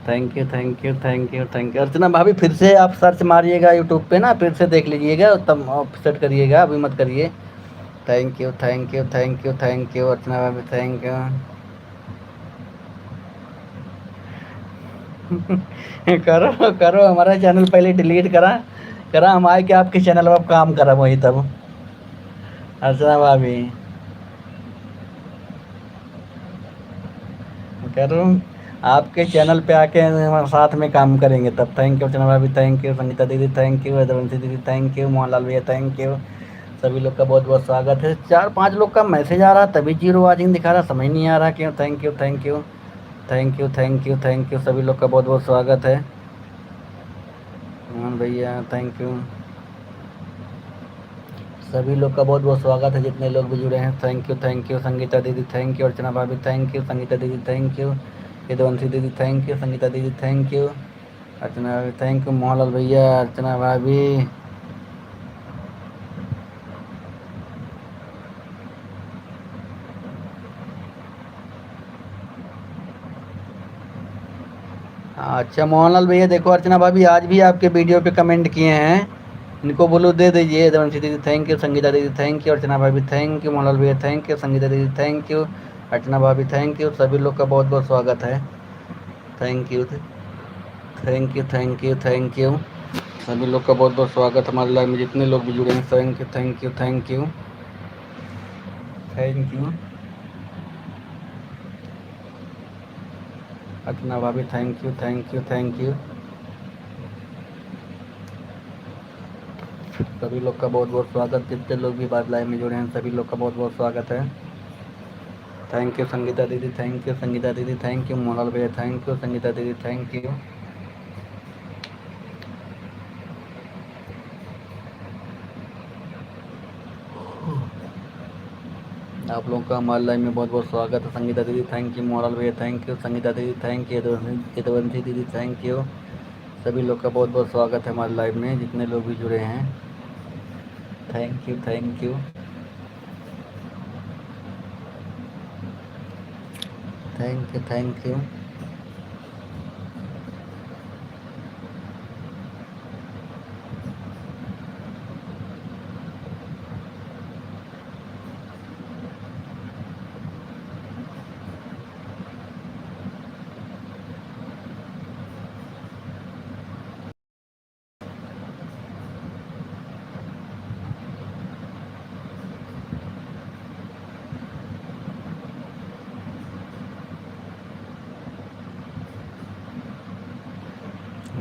Thank you, thank you, thank you, thank you. Archana भाभी फिर से आप सर्च मारिएगा यूट्यूब पे ना, फिर से देख लीजिएगा तब सेट करिएगा, अभी मत करिए। Thank you, thank you, thank you, thank you Archana भाभी, थैंक यू। करो करो, हमारा चैनल पहले डिलीट करा करा, हम आए कि आपके चैनल पर काम करा वही तब। अर्चना भाभी करो, आपके चैनल पे आके हम साथ में काम करेंगे तब। थैंक यू अर्चना भाभी, थैंक यू संगीता दीदी, थैंक यू यदुवंशी दीदी, थैंक यू मोहनलाल भैया, थैंक यू। सभी लोग का बहुत बहुत स्वागत है। 4-5 लोग का मैसेज आ रहा तभी जीरो वाचिंग दिखा रहा, समझ नहीं आ रहा क्यों। Thank you, thank you, thank you, thank you, thank you. सभी लोग का बहुत बहुत स्वागत है। मोहन भैया थैंक यू। सभी लोग का बहुत बहुत स्वागत है, जितने लोग भी जुड़े हैं। Thank you, thank you Sangeeta दीदी, थैंक यू अर्चना भाभी, थैंक यू संगीता दीदी, थैंक यू यदुवंशी दीदी, थैंक यू संगीता दीदी, थैंक यू अर्चना भाभी, थैंक यू मोहनलाल भैया, अर्चना भाभी। अच्छा मोहनलाल भैया देखो, अर्चना भाभी आज भी आपके वीडियो पे कमेंट किए हैं, इनको बोलो दे दीजिए। यदुवंशी दीदी थैंक यू, संगीता दीदी थैंक यू, अर्चना भाभी थैंक यू, मोहनलाल भैया थैंक यू, संगीता दीदी थैंक यू, अर्चना भाभी थैंक यू। सभी लोग का बहुत बहुत स्वागत है। Thank you, thank you, thank you, thank you. सभी लोग का बहुत बहुत स्वागत हमारे लाइव में, जितने लोग भी जुड़े हैं। Thank you, thank you, thank you, thank you Archana भाभी, thank you, thank you, thank you. सभी लोग का बहुत बहुत स्वागत, जितने लोग भी बाद लाइव में जुड़े हैं सभी लोग का बहुत बहुत स्वागत है। थैंक यू संगीता दीदी, थैंक यू संगीता दीदी, थैंक यू मोहनलाल भैया, थैंक यू संगीता दीदी, थैंक यू। आप लोगों का हमारे लाइव में बहुत बहुत स्वागत है। संगीता दीदी थैंक यू, मोहनलाल भैया थैंक यू, संगीता दीदी थैंक यू, यदुवंशी दीदी थैंक यू। सभी लोग का बहुत बहुत स्वागत है हमारे लाइव में, जितने लोग भी जुड़े हैं। Thank you, thank you, thank you, thank you.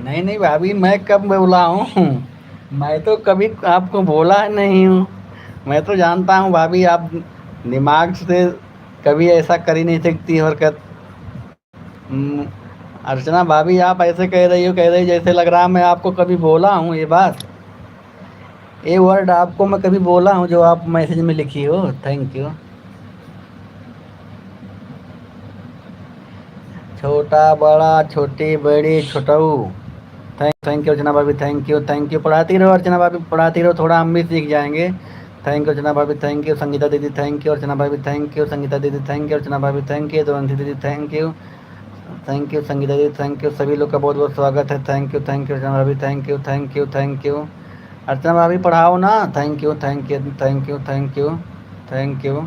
नहीं नहीं भाभी, मैं कब बोला हूँ? मैं तो कभी आपको बोला नहीं हूँ। मैं तो जानता हूँ भाभी, आप दिमाग से कभी ऐसा कर ही नहीं सकती हरकत। हम्म, अर्चना भाभी आप ऐसे कह रही हो, कह रही जैसे लग रहा मैं आपको कभी बोला हूँ ये बात। ये वर्ड आपको मैं कभी बोला हूँ जो आप मैसेज में लिखी हो। Thank you. छोटा बड़ा, छोटी बड़ी, छोटू। थैंक यू अर्चना भाभी, थैंक यू, थैंक यू। पढ़ाती रहो अर्चना भाभी, पढ़ाती रहो, थोड़ा हम भी सीख जाएंगे। थैंक यू अर्चना भाभी, थैंक यू संगीता दीदी, थैंक यू अर्चना भाभी, थैंक यू संगीता दीदी, थैंक यू अर्चना भाभी, थैंक यू दुवंशी दीदी, thank you, thank you Sangeeta दीदी, थैंक यू। सभी लोग का बहुत बहुत स्वागत है। Thank you, thank you Archana भाभी, thank you, thank you, thank you. Archana भाभी पढ़ाओ ना। Thank you, thank you, thank you, thank you, thank you.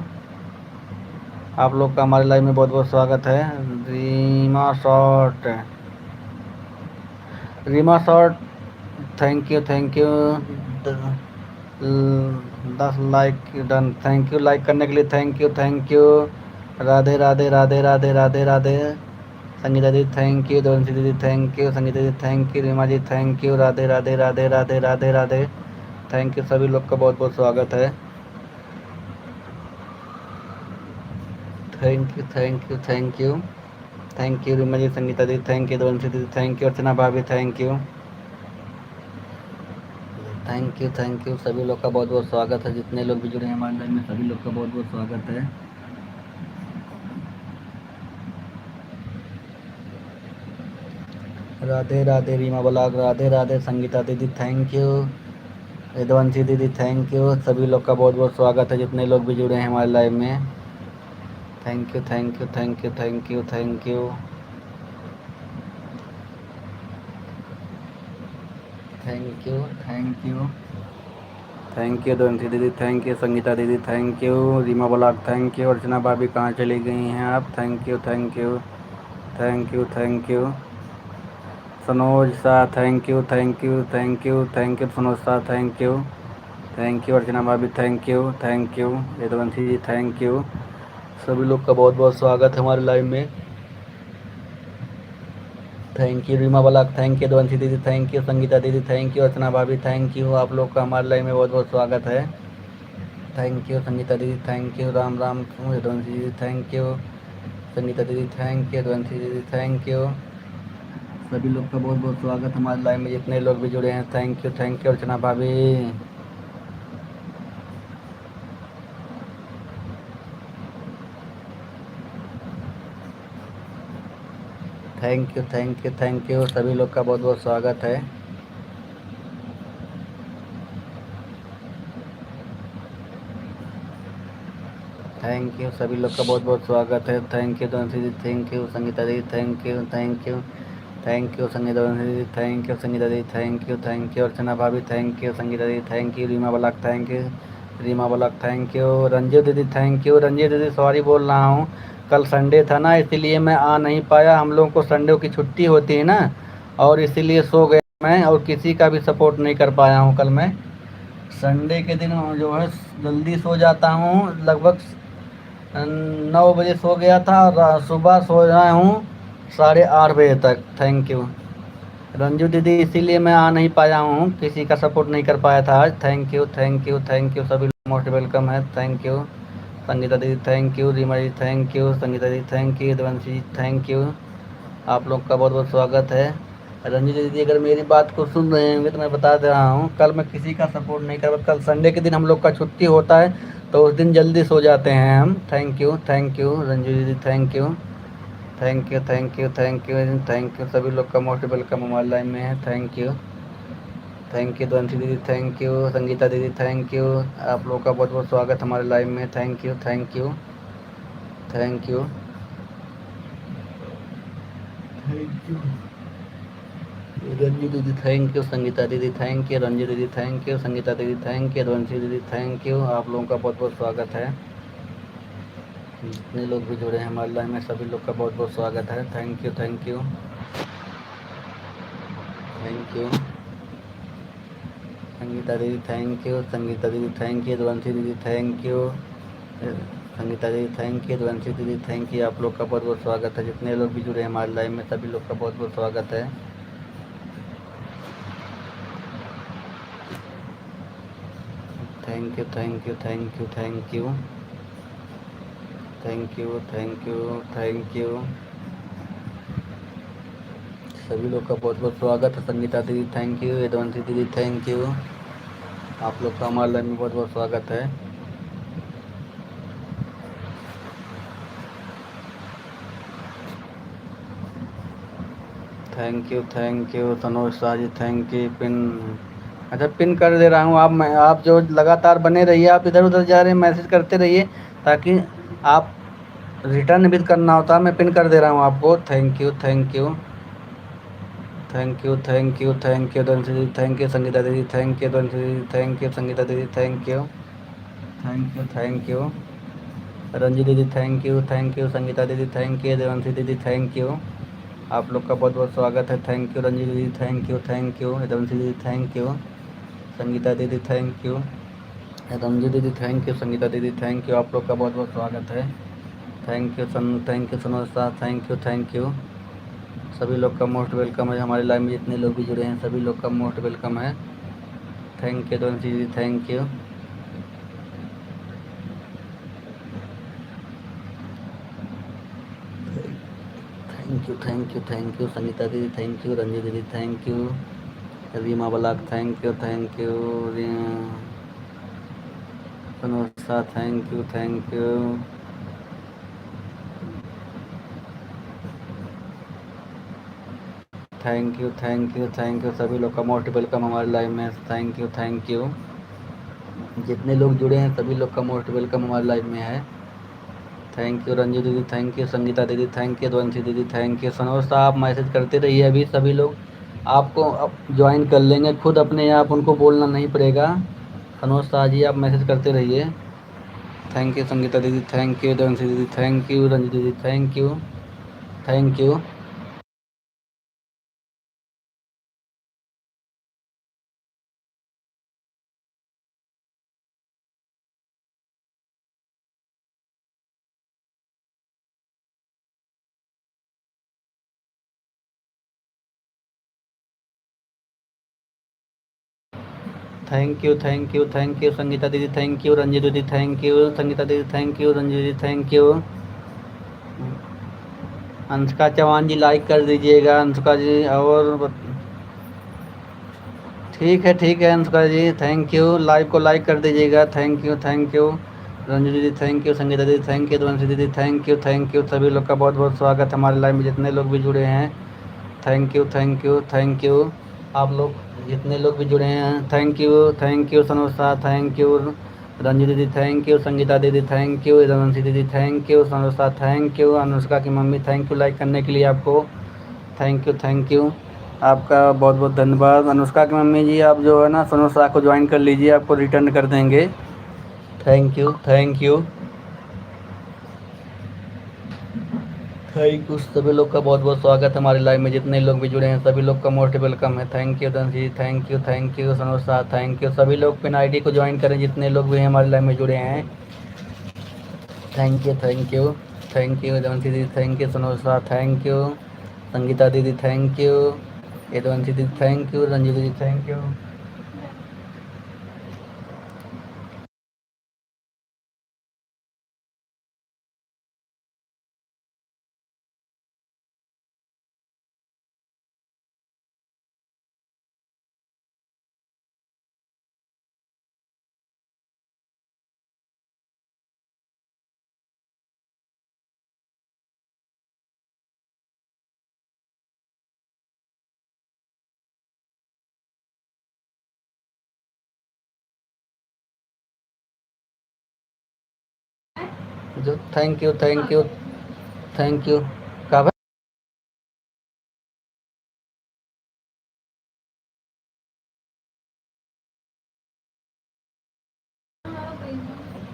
आप लोग का हमारे लाइव में बहुत बहुत स्वागत है। Reema short, Reema short thank you, thank you. 10 like done, thank you like करने के लिए, thank you, thank you. Radhe Radhe Radhe Radhe Radhe Radhe. Sangeeta दीदी थैंक यू, दोनसी दीदी थैंक यू, संगीता दीदी thank you, Reema ji thank you. Radhe Radhe Radhe Radhe Radhe Radhe. Thank you, सभी लोग का बहुत बहुत स्वागत है। Thank you, thank you, thank you, thank you Reema जी, संगीता दीदी थैंक यू, दोनसी दीदी थैंक यू, अर्चना भाभी thank you, thank you, thank you. सभी लोग का बहुत बहुत स्वागत है, जितने लोग भी जुड़े हैं हमारे लाइव में सभी लोग का बहुत बहुत स्वागत है। राधे राधे रीमा बलाग, राधे राधे संगीता दीदी थैंक यू, यदुवंशी दीदी थैंक यू। सभी लोग का बहुत बहुत स्वागत है, जितने लोग भी जुड़े हैं हमारे लाइव में। Thank you, thank you, thank you, thank you, thank you. Thank you, thank you, thank you दोनसी दीदी, थैंक यू संगीता दीदी, thank you Reema blog, thank you Archana भाभी, कहाँ चली गई हैं आप? Thank you, thank you, thank you, thank you Sanoj Shah, thank you, thank you, thank you, thank you Sanoj Shah, thank you Archana भाभी, thank you Yaduvanshi ji, thank you. सभी लोग का बहुत बहुत स्वागत है हमारे लाइव में। थैंक यू रीमा बलाक, थैंक यू यदुवंशी दीदी, थैंक यू संगीता दीदी, थैंक यू अर्चना भाभी, थैंक यू। आप लोग का हमारे लाइव में बहुत बहुत स्वागत है। थैंक यू संगीता दीदी, थैंक यू राम राम यदुवंशी दीदी, थैंक यू संगीता दीदी, थैंक यू यदुवंशी दीदी, थैंक यू। सभी लोग का बहुत बहुत स्वागत हमारे लाइव में, जितने लोग भी जुड़े हैं। थैंक यू अर्चना भाभी, thank you, thank you, thank you. सभी लोग का बहुत बहुत स्वागत है। थैंक यू, सभी लोग का बहुत बहुत स्वागत है। थैंक यू दोनसी दीदी, थैंक यू संगीता दीदी, thank you, thank you, thank you Sangeeta दीदी, थैंक यू संगीता दीदी, थैंक यू अर्चना भाभी, थैंक यू संगीता दीदी, थैंक यू रीमा बलाक, थैंक यू रीमा बलाक, थैंक यू रंजू दीदी, थैंक यू रंजू दीदी। सॉरी बोल रहा हूँ, कल संडे था ना, इसीलिए मैं आ नहीं पाया। हम लोगों को संडे की छुट्टी होती है ना, और इसीलिए सो गया मैं, और किसी का भी सपोर्ट नहीं कर पाया हूँ कल मैं। संडे के दिन जो है जल्दी सो जाता हूँ, लगभग 9 बजे सो गया था, और सुबह सो रहा हूँ 8:30 बजे तक। थैंक यू रंजू दीदी, इसीलिए मैं आ नहीं पाया हूँ, किसी का सपोर्ट नहीं कर पाया था आज। Thank you, thank you, thank you. सभी लोग मोस्ट वेलकम है। थैंक यू संगीता दीदी, thank you Reema ji, thank you Sangeeta दीदी, thank you Devanshi ji, thank you. आप लोग का बहुत बहुत स्वागत है। रंजू दीदी अगर मेरी बात को सुन रहे होंगे तो मैं बता दे रहा हूँ, कल मैं किसी का सपोर्ट नहीं कर, कल संडे के दिन हम लोग का छुट्टी होता है, तो उस दिन जल्दी सो जाते हैं हम। थैंक यू रंजू दीदी, thank you, thank you, thank you, thank you, thank you. सभी लोग का मोस्ट वेलकम हमारे लाइन में है। थैंक यू द्वंसी दीदी, थैंक यू संगीता दीदी, थैंक यू। आप लोग का बहुत बहुत स्वागत हमारे लाइव में। Thank you, thank you, thank you, thank you Ranju दीदी, थैंक यू संगीता दीदी, थैंक यू रंजू दीदी, थैंक यू संगीता दीदी, थैंक यू द्वंसी दीदी, थैंक यू। आप लोगों का बहुत बहुत स्वागत है। जितने लोग भी जुड़े हैं हमारे लाइव में, सभी लोग का बहुत बहुत स्वागत है। Thank you, thank you, thank you Sangeeta दीदी, थैंक यू संगीता दीदी, थैंक यू द्वंसी दीदी, थैंक यू संगीता दीदी, थैंक यू द्वंसी दीदी, थैंक यू। आप लोग का बहुत बहुत स्वागत है। जितने लोग भी जुड़े हैं हमारे लाइव में, सभी लोग का बहुत बहुत स्वागत है। Thank you, thank you, thank you, thank you, thank you, thank you, thank you. सभी लोग का बहुत बहुत स्वागत है। संगीता दीदी, थैंक यू यदुवंशी दीदी, थैंक यू। आप लोग का हमारे लाइव में बहुत बहुत स्वागत है। Thank you Tanoj Shah ji, thank you. Pin, अच्छा पिन कर दे रहा हूँ। आप जो लगातार बने रहिए, आप इधर उधर जा रहे हैं, मैसेज करते रहिए, ताकि आप रिटर्न भी करना होता है। मैं पिन कर दे रहा हूँ आपको। Thank you, thank you, thank you, thank you, thank you धनसी दीदी, थैंक यू संगीता दीदी, थैंक यू धनसी दीदी, थैंक यू संगीता दीदी, thank you, thank you, thank you Ranji दीदी, थैंक यू संगीता दीदी, थैंक यू देवंशी दीदी, थैंक यू। आप लोग का बहुत बहुत स्वागत है। थैंक यू रंजी दीदी, थैंक यू देवंशी दीदी, थैंक यू संगीता दीदी, थैंक यू रंजू दीदी, थैंक यू संगीता दीदी, थैंक यू। आप लोग का बहुत बहुत स्वागत है। Thank you Sanoj Shah, thank you. सभी लोग का मोस्ट वेलकम है। हमारे लाइव में जितने लोग भी जुड़े हैं, सभी लोग का मोस्ट वेलकम है। थैंक यू दोनसी दीदी, thank you, thank you, thank you, thank you Sangeeta दीदी, थैंक यू रंजी दीदी, थैंक यू रीमा बलाक, thank you Sanoj Shah, thank you. Thank you सभी लोग का मोस्ट वेलकम हमारे लाइव में। थैंक यू जितने लोग जुड़े हैं, सभी लोग का मोस्ट वेलकम हमारे लाइव में है। थैंक यू रंजू दीदी, थैंक यू संगीता दीदी, थैंक यू द्वंसी दीदी, थैंक यू सनोज साहब। मैसेज करते रहिए अभी सभी लोग, आपको अब ज्वाइन कर लेंगे खुद अपने आप, उनको बोलना नहीं पड़ेगा। सनोज शाह जी आप मैसेज करते रहिए। थैंक यू संगीता दीदी, थैंक यू दंशी दीदी, थैंक यू रंजित दीदी, thank you, thank you. Thank you, thank you, thank you Sangeeta दीदी, थैंक यू रंजित दीदी, थैंक यू संगीता दीदी, थैंक यू रंजित दीदी, thank you. Anshika Chauhan ji like कर दीजिएगा, अंशिका जी। और ठीक है Anshika ji, thank you. Live को लाइक कर दीजिएगा, thank you, thank you Ranjit दीदी, थैंक यू संगीता दीदी, थैंक यू वंशी दीदी, थैंक यू, थैंक यू। सभी लोग का बहुत बहुत स्वागत है हमारे लाइव में, जितने लोग भी जुड़े हैं। Thank you, thank you, thank you. आप लोग जितने लोग भी जुड़े हैं, थैंक यू सनोसा, थैंक यू रंजू दीदी, थैंक यू संगीता दीदी, थैंक यू रवंशी दीदी, थैंक यू सनोसा, थैंक यू अनुष्का की मम्मी, थैंक यू लाइक करने के लिए आपको, थैंक यू, थैंक यू। आपका बहुत बहुत धन्यवाद अनुष्का की मम्मी जी। आप जो है ना सनोसा को ज्वाइन कर लीजिए, आपको रिटर्न कर देंगे। Thank you, thank you, thank you. सभी लोग का बहुत बहुत स्वागत है हमारे लाइव में, जितने लोग भी जुड़े हैं सभी लोग का मोस्ट वेलकम है। थैंक यू धनजी, थैंक यू, थैंक यू सनोसा, थैंक यू। सभी लोग पिन आईडी को ज्वाइन करें जितने लोग भी हमारे लाइव में जुड़े हैं। Thank you, thank you, thank you धनसी दीदी, थैंक यू सनोसा, थैंक यू संगीता दीदी, थैंक यू यदवंशी दीदी, थैंक यू रंजू दीदी, थैंक यू। जो thank you, thank you, thank you. का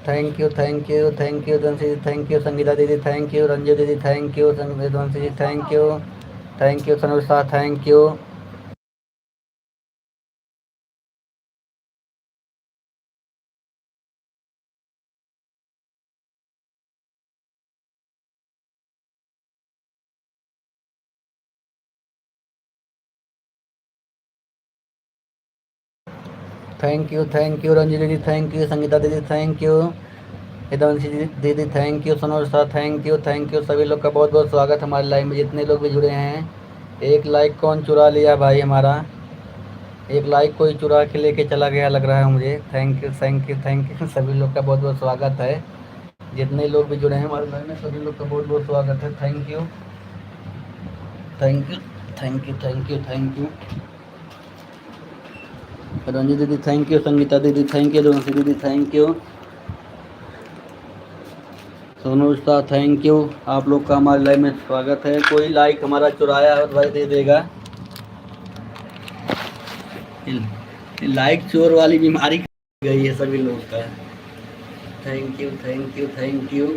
thank you, thank you, thank you धनसी दीदी, थैंक यू संगीता दीदी, थैंक यू रंजू दीदी, थैंक यू धनसी जी, थैंक यू सनुषा, thank you. Thank you Ranju दीदी, थैंक यू संगीता दीदी, थैंक यू हितवंशी दीदी, thank you Sanoj, thank you, thank you. सभी लोग का बहुत बहुत स्वागत हमारे लाइव में, जितने लोग भी जुड़े हैं। एक लाइक कौन चुरा लिया भाई हमारा, एक लाइक कोई चुरा के लेके चला गया लग रहा है मुझे। Thank you, thank you, thank you. सभी लोग का बहुत बहुत स्वागत है, जितने लोग भी जुड़े हैं हमारे लाइव में सभी लोग का बहुत बहुत स्वागत है। Thank you, thank you, thank you, thank you, thank you Ranji दीदी, थैंक यू संगीता दीदी, थैंक यू दोनसी दीदी, thank you Sonu Shah, thank you. आप लोग का हमारे लाइव में स्वागत है। कोई लाइक हमारा चुराया है तो भाई दे देगा। लाइक चोर वाली बीमारी गई है सभी लोग का। Thank you, thank you, thank you.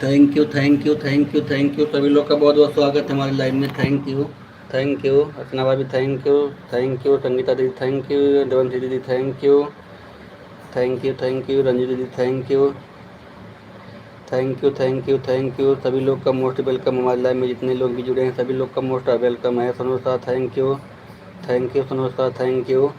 Thank you thank you thank you thank you सभी लोग का बहुत बहुत स्वागत है हमारे लाइव में। थैंक यू अर्चना भाभी, थैंक यू संगीता दीदी, थैंक यू देवंती दीदी, थैंक यू रंजू दीदी, थैंक यू सभी लोग का मोस्ट वेलकम। हमारे लाइव में जितने लोग भी जुड़े हैं सभी लोग का मोस्ट वेलकम है। Sanoj Shah thank you Sanoj Shah, thank you.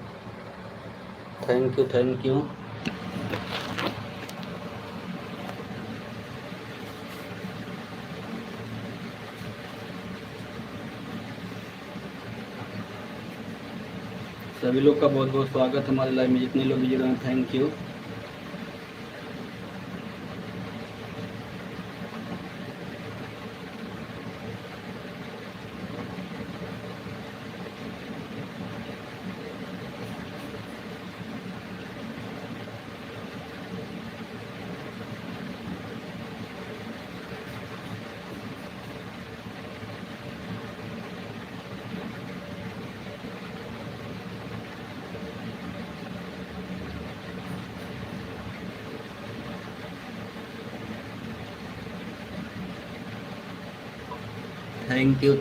सभी लोग का बहुत बहुत स्वागत है हमारे लाइव में जितने लोग भी जुड़े हैं, थैंक यू। थैंक यू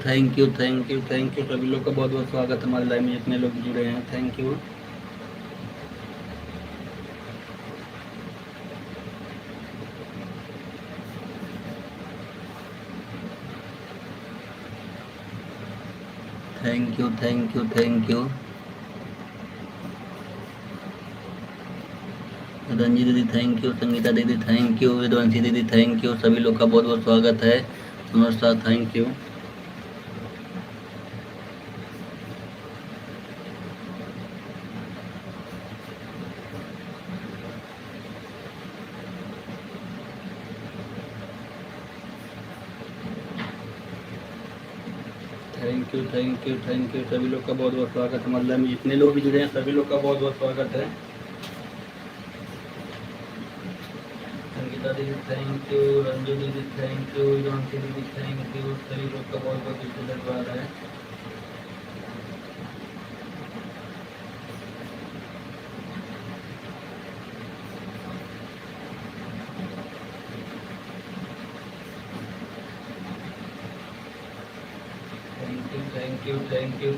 सभी लोग का बहुत बहुत स्वागत है हमारे लाइव में जितने लोग जुड़े हैं, thank you. Thank you Ranji दीदी, थैंक यू संगीता दीदी, थैंक यू विद्वांशी दीदी, थैंक यू सभी लोग का बहुत बहुत स्वागत है। नमस्कार, थैंक यू। थैंक यू सभी लोग का बहुत बहुत स्वागत है हमारे लाइव में जितने लोग भी जुड़े हैं सभी लोग का बहुत बहुत स्वागत है। संगीता दीदी थैंक यू, रंजू दीदी थैंक यू, विद्वांशी दीदी थैंक यू सभी लोग का बहुत बहुत धन्यवाद है।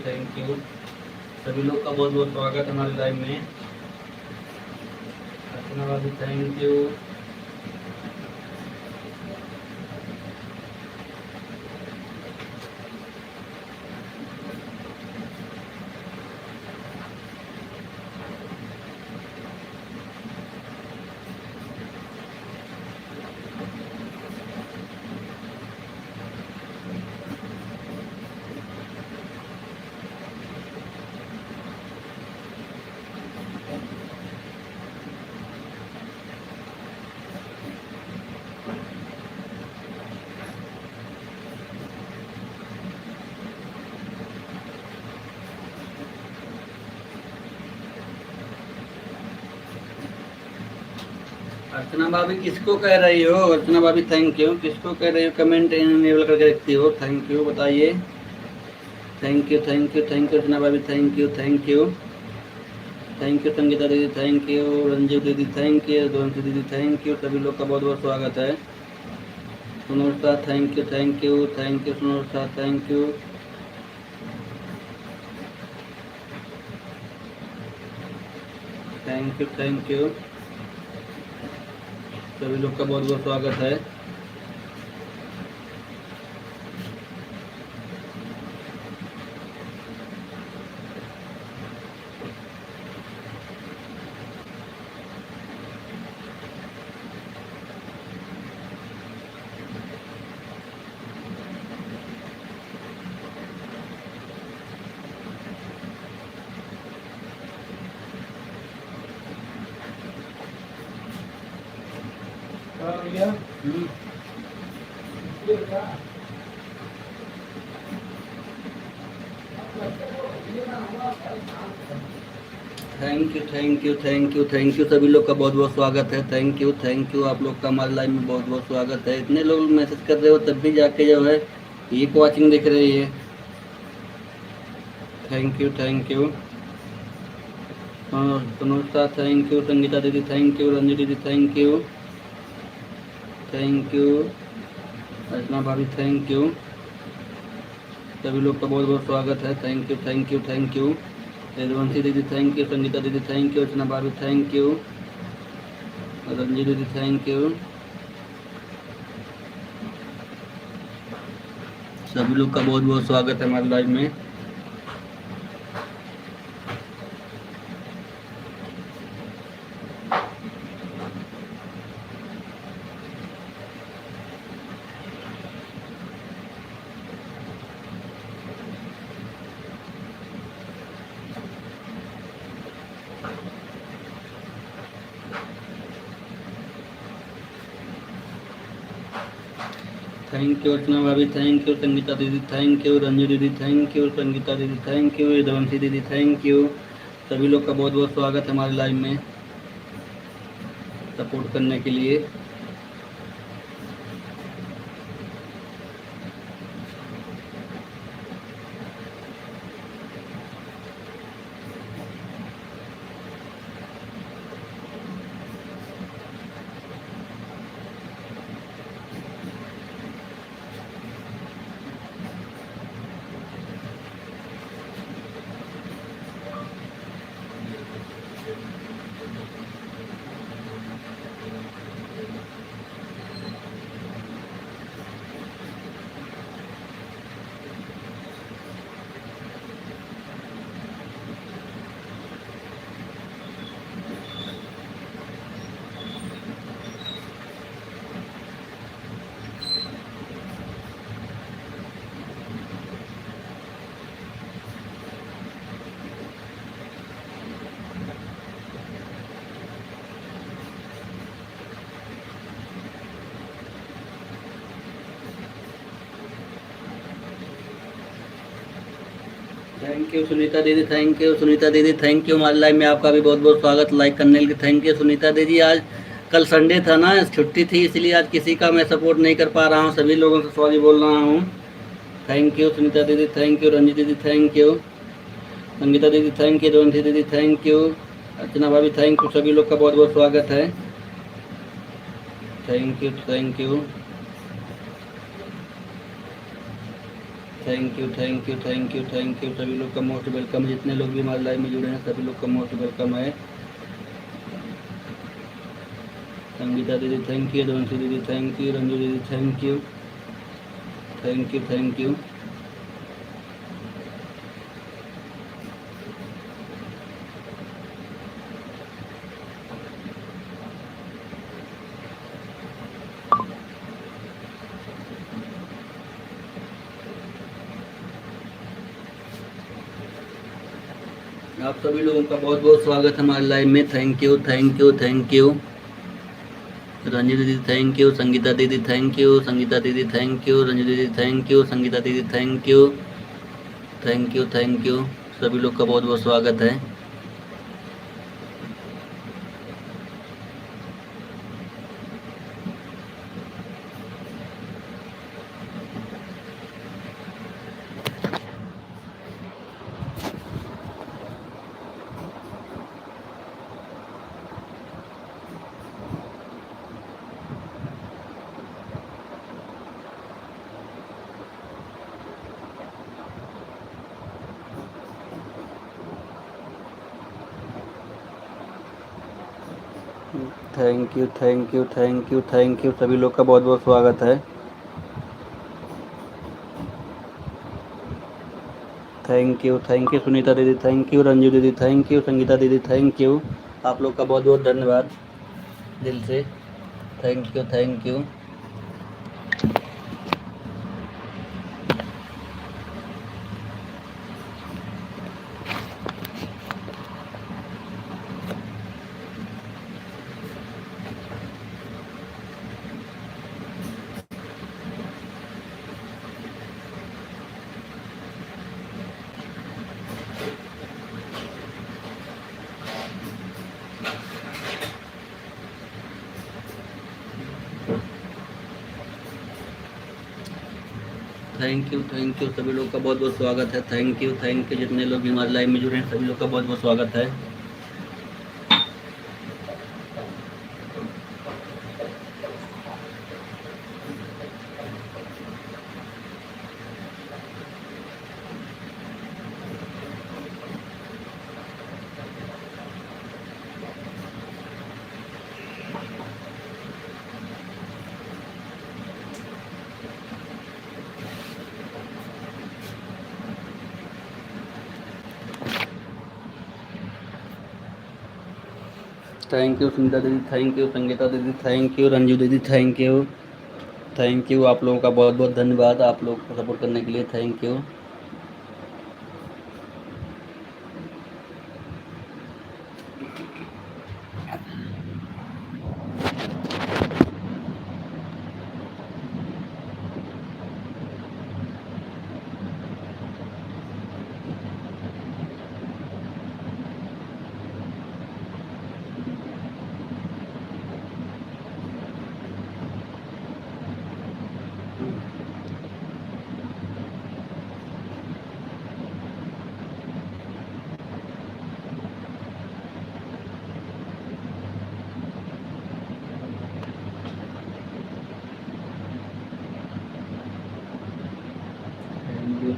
थैंक यू सभी लोग का बहुत बहुत स्वागत है हमारे लाइव में। अर्चना भाभी थैंक यू। अर्चना भाभी किसको कह रही हो? अर्चना भाभी थैंक यू, किसको कह रही हो? कमेंट इनेबल करके रखती हो, थैंक यू बताइए। थैंक यू अर्चना भाभी, थैंक यू संगीता दीदी, थैंक यू रंजू दीदी, थैंक यू दोनसी दीदी, थैंक यू सभी लोग का बहुत बहुत स्वागत है। सुनोरता थैंक यू सुनोरता, थैंक यू। थैंक यू सभी लोग का बहुत बहुत स्वागत है। थैंक यू सभी लोग का बहुत बहुत स्वागत है। थैंक यू आप लोग का हमारे लाइव में बहुत बहुत स्वागत है। इतने लोग मैसेज कर रहे हो तब भी जाके जो है ये वॉचिंग दिख रही है। Thank you Tanusha, thank you Sangeeta दीदी, थैंक यू रंजू दीदी, थैंक यू अर्चना भाभी थैंक यू। सभी लोग का बहुत बहुत स्वागत है। Thank you thank you thank you. Yaduvanshi दीदी थैंक यू, संगीता दीदी थैंक यू, अर्चना भाभी थैंक यू, रंजी दीदी थैंक यू। सभी लोग का बहुत बहुत स्वागत है हमारे लाइव में। थैंक यू अर्चना भाभी थैंक यू, संगीता दीदी थैंक यू, रंजू दीदी थैंक यू, संगीता दीदी थैंक यू, यदुवंशी दीदी थैंक यू। सभी लोग का बहुत बहुत स्वागत है हमारे लाइव में सपोर्ट करने के लिए। थैंक यू सुनीता दीदी थैंक यू, सुनीता दीदी थैंक यू। हमारे लाइव में आपका भी बहुत बहुत स्वागत, लाइक करने के लिए थैंक यू सुनीता दीदी। आज कल संडे था ना, छुट्टी थी, इसलिए आज किसी का मैं सपोर्ट नहीं कर पा रहा हूँ, सभी लोगों से सॉरी बोल रहा हूँ। थैंक यू सुनीता दीदी थैंक यू, रंजित दीदी थैंक यू, संगीता दीदी थैंक यू, जवंती दीदी थैंक यू, अर्चना भाभी थैंक यू। सभी लोग का बहुत बहुत स्वागत है। Thank you thank you thank you thank you thank you thank you. सभी लोग का मोस्ट वेलकम। जितने लोग भी हमारे लाइव में जुड़े हैं सभी लोग का मोस्ट वेलकम है। संगीता दीदी थैंक यू, जवंती दीदी थैंक यू, रंजू दीदी thank you thank you thank you. आप सभी लोगों का बहुत बहुत स्वागत है हमारे लाइव में। Thank you thank you thank you. Ranjit दीदी थैंक यू, संगीता दीदी थैंक यू, संगीता दीदी थैंक यू, रंजित दीदी थैंक यू, संगीता दीदी thank you thank you thank you. सभी लोग का बहुत बहुत स्वागत है। Thank you thank you thank you thank you. सभी लोग का बहुत बहुत स्वागत है। थैंक यू सुनीता दीदी थैंक यू, रंजू दीदी थैंक यू, संगीता दीदी थैंक यू। आप लोग का बहुत बहुत धन्यवाद दिल से। Thank you thank you. Thank you सभी लोग का बहुत बहुत स्वागत है। थैंक यू जितने लोग भी हमारे लाइव में जुड़े हैं सभी लोग का बहुत बहुत स्वागत है। थैंक यू सुनीता दीदी, थैंक यू संगीता दीदी, थैंक यू रंजू दीदी, थैंक यू। थैंक यू आप लोगों का बहुत बहुत धन्यवाद आप लोग को सपोर्ट करने के लिए, thank you.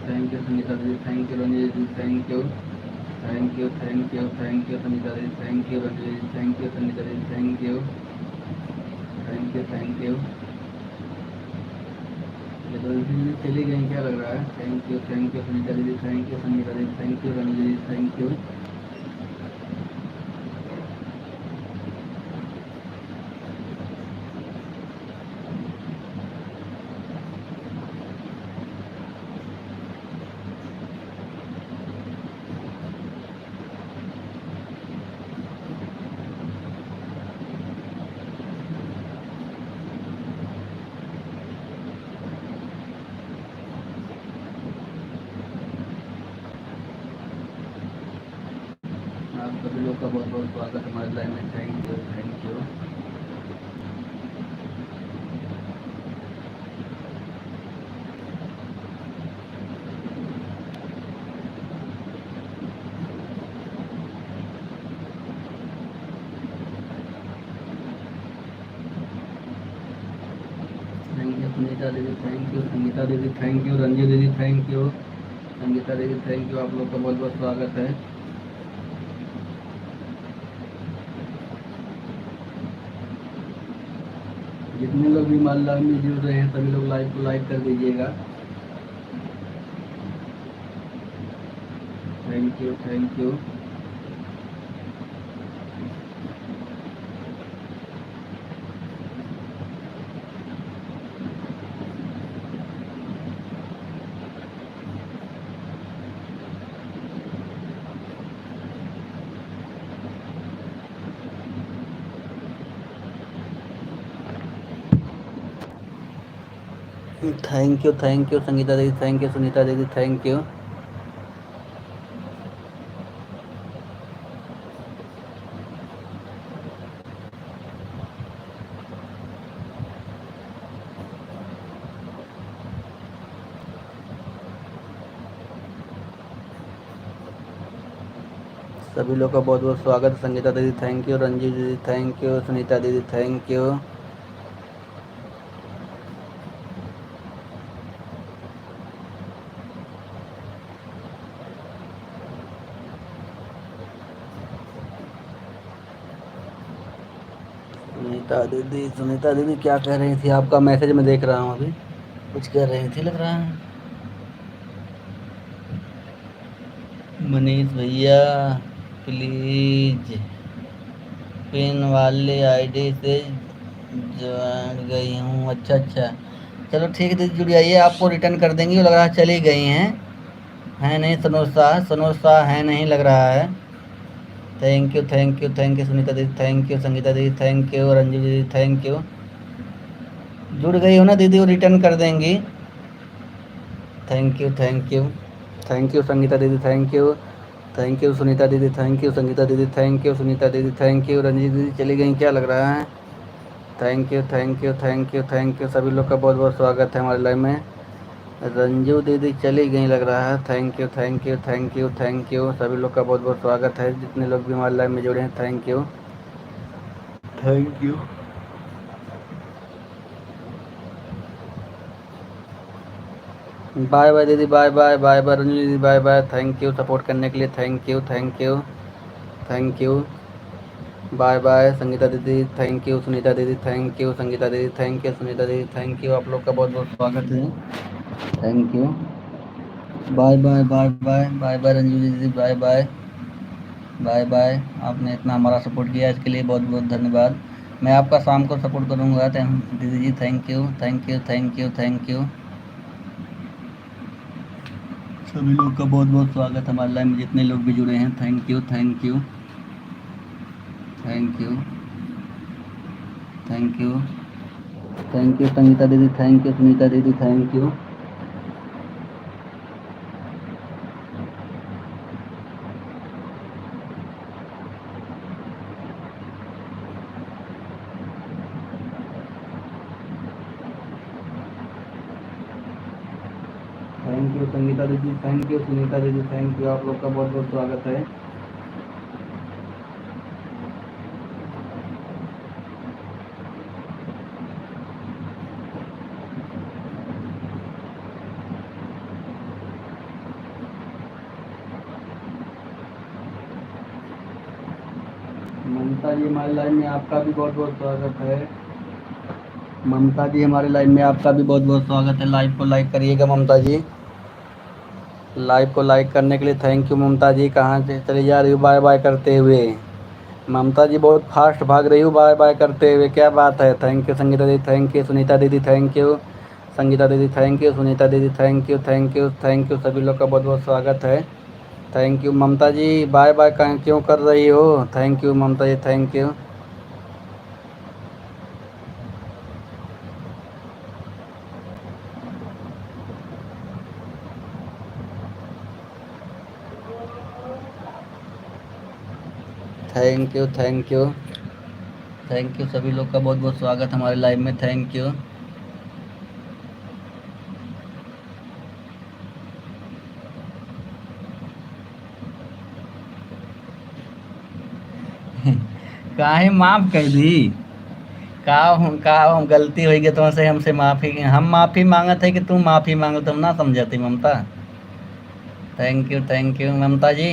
Thank you Sunita दीदी, thank you Ranjit ji, thank you. Thank you thank you thank you Sunita दीदी, thank you Ranjit ji, thank you Sunita दीदी, thank you. Thank you thank you. ये तो दीदी चली गई क्या लग रहा है। थैंक यू सुनीता दीदी, थैंक यू संगीता दीदी, thank you Ranjit ji, thank you. आप सभी लोग का बहुत बहुत स्वागत हमारे लाइव में, thank you thank you. Thank you Sunita दीदी, थैंक यू संगीता दीदी, थैंक यू रंजू दीदी, थैंक यू संगीता दीदी, थैंक यू। आप लोग का बहुत बहुत स्वागत है। जितने लोग भी हमारे लाइव में जुड़ रहे हैं सभी लोग लाइव को लाइक कर दीजिएगा। Thank you thank you. Thank you Sangeeta दीदी, थैंक यू सुनीता दीदी, थैंक यू। सभी लोग का बहुत बहुत स्वागत। संगीता दीदी थैंक यू, रंजीत दीदी थैंक यू, सुनीता दीदी थैंक यू। सुनीता दीदी क्या कह रही थी, आपका मैसेज मैं देख रहा हूँ अभी। कुछ कह रही थी लग रहा है। मनीष भैया प्लीज पिन वाले आईडी से जुड़ गई हूँ। अच्छा अच्छा, चलो ठीक है दीदी, जुड़ जाइए, आपको रिटर्न कर देंगी। लग रहा है चली गई हैं, है नहीं सनोज शाह है नहीं लग रहा है। Thank you thank you thank you Sunita दीदी, थैंक यू संगीता दीदी, थैंक यू रंजू दीदी, थैंक यू। जुड़ गई हो ना दीदी, वो रिटर्न कर देंगी। Thank you thank you thank you Sangeeta दीदी, थैंक यू सुनीता दीदी, थैंक यू संगीता दीदी, थैंक यू सुनीता दीदी, थैंक यू रंजीत दीदी चली गई क्या लग रहा है। Thank you thank you thank you thank you. सभी लोग का बहुत बहुत स्वागत है हमारे लाइव में। रंजू दीदी चली गई लग रहा है। Thank you thank you thank you thank you. सभी लोग का बहुत बहुत स्वागत है, जितने लोग भी हमारे लाइव में जुड़े हैं, thank you thank you. Bye bye दीदी, bye bye, bye bye Ranju दीदी, bye bye. Thank you support करने के लिए, thank you thank you thank you. Bye bye Sangeeta दीदी, थैंक यू सुनीता दीदी, थैंक यू संगीता दीदी, थैंक यू सुनीता दीदी, थैंक यू। आप लोग का बहुत बहुत स्वागत है, thank you. Bye bye bye bye bye bye Ranju दीदी, बाय बाय। Bye bye. आपने इतना हमारा सपोर्ट किया इसके लिए बहुत बहुत धन्यवाद। मैं आपका शाम को सपोर्ट करूँगा। दीदी जी thank you thank you thank you thank you. सभी लोग का बहुत बहुत स्वागत है हमारे लाइव में, जितने लोग भी जुड़े हैं thank you thank you thank you thank you thank you. Sangeeta दीदी थैंक यू, सुनीता दीदी thank you. Thank you Sangeeta दीदी थैंक यू, सुनीता दीदी थैंक यू। आप लोग का बहुत बहुत स्वागत है। ममता जी हमारे लाइन में, आपका भी बहुत बहुत स्वागत है। ममता जी हमारे लाइन में, आपका भी बहुत बहुत स्वागत है। लाइव को लाइक करिएगा ममता जी। लाइव को लाइक करने के लिए थैंक यू ममता जी। कहाँ से चली जा रही हो बाय बाय करते हुए? ममता जी बहुत फास्ट भाग रही हूँ बाय बाय करते हुए, क्या बात है। थैंक यू संगीता दीदी थैंक यू, सुनीता दीदी थैंक यू, संगीता दीदी थैंक यू, सुनीता दीदी thank you thank you thank you. सभी लोग का बहुत बहुत स्वागत है। Thank you Mamta ji. Bye bye क्यों कर रही हो? Thank you Mamta ji thank you. Thank you thank you thank you. सभी लोग का बहुत बहुत स्वागत हमारे लाइव में, थैंक यू। काहे माफ कर दी? का हम गलती हो गई तुमसे, हमसे माफी, हम माफी मांगत है कि तुम माफी मांगो, तुम ना समझती Mamta. Thank you Mamta ji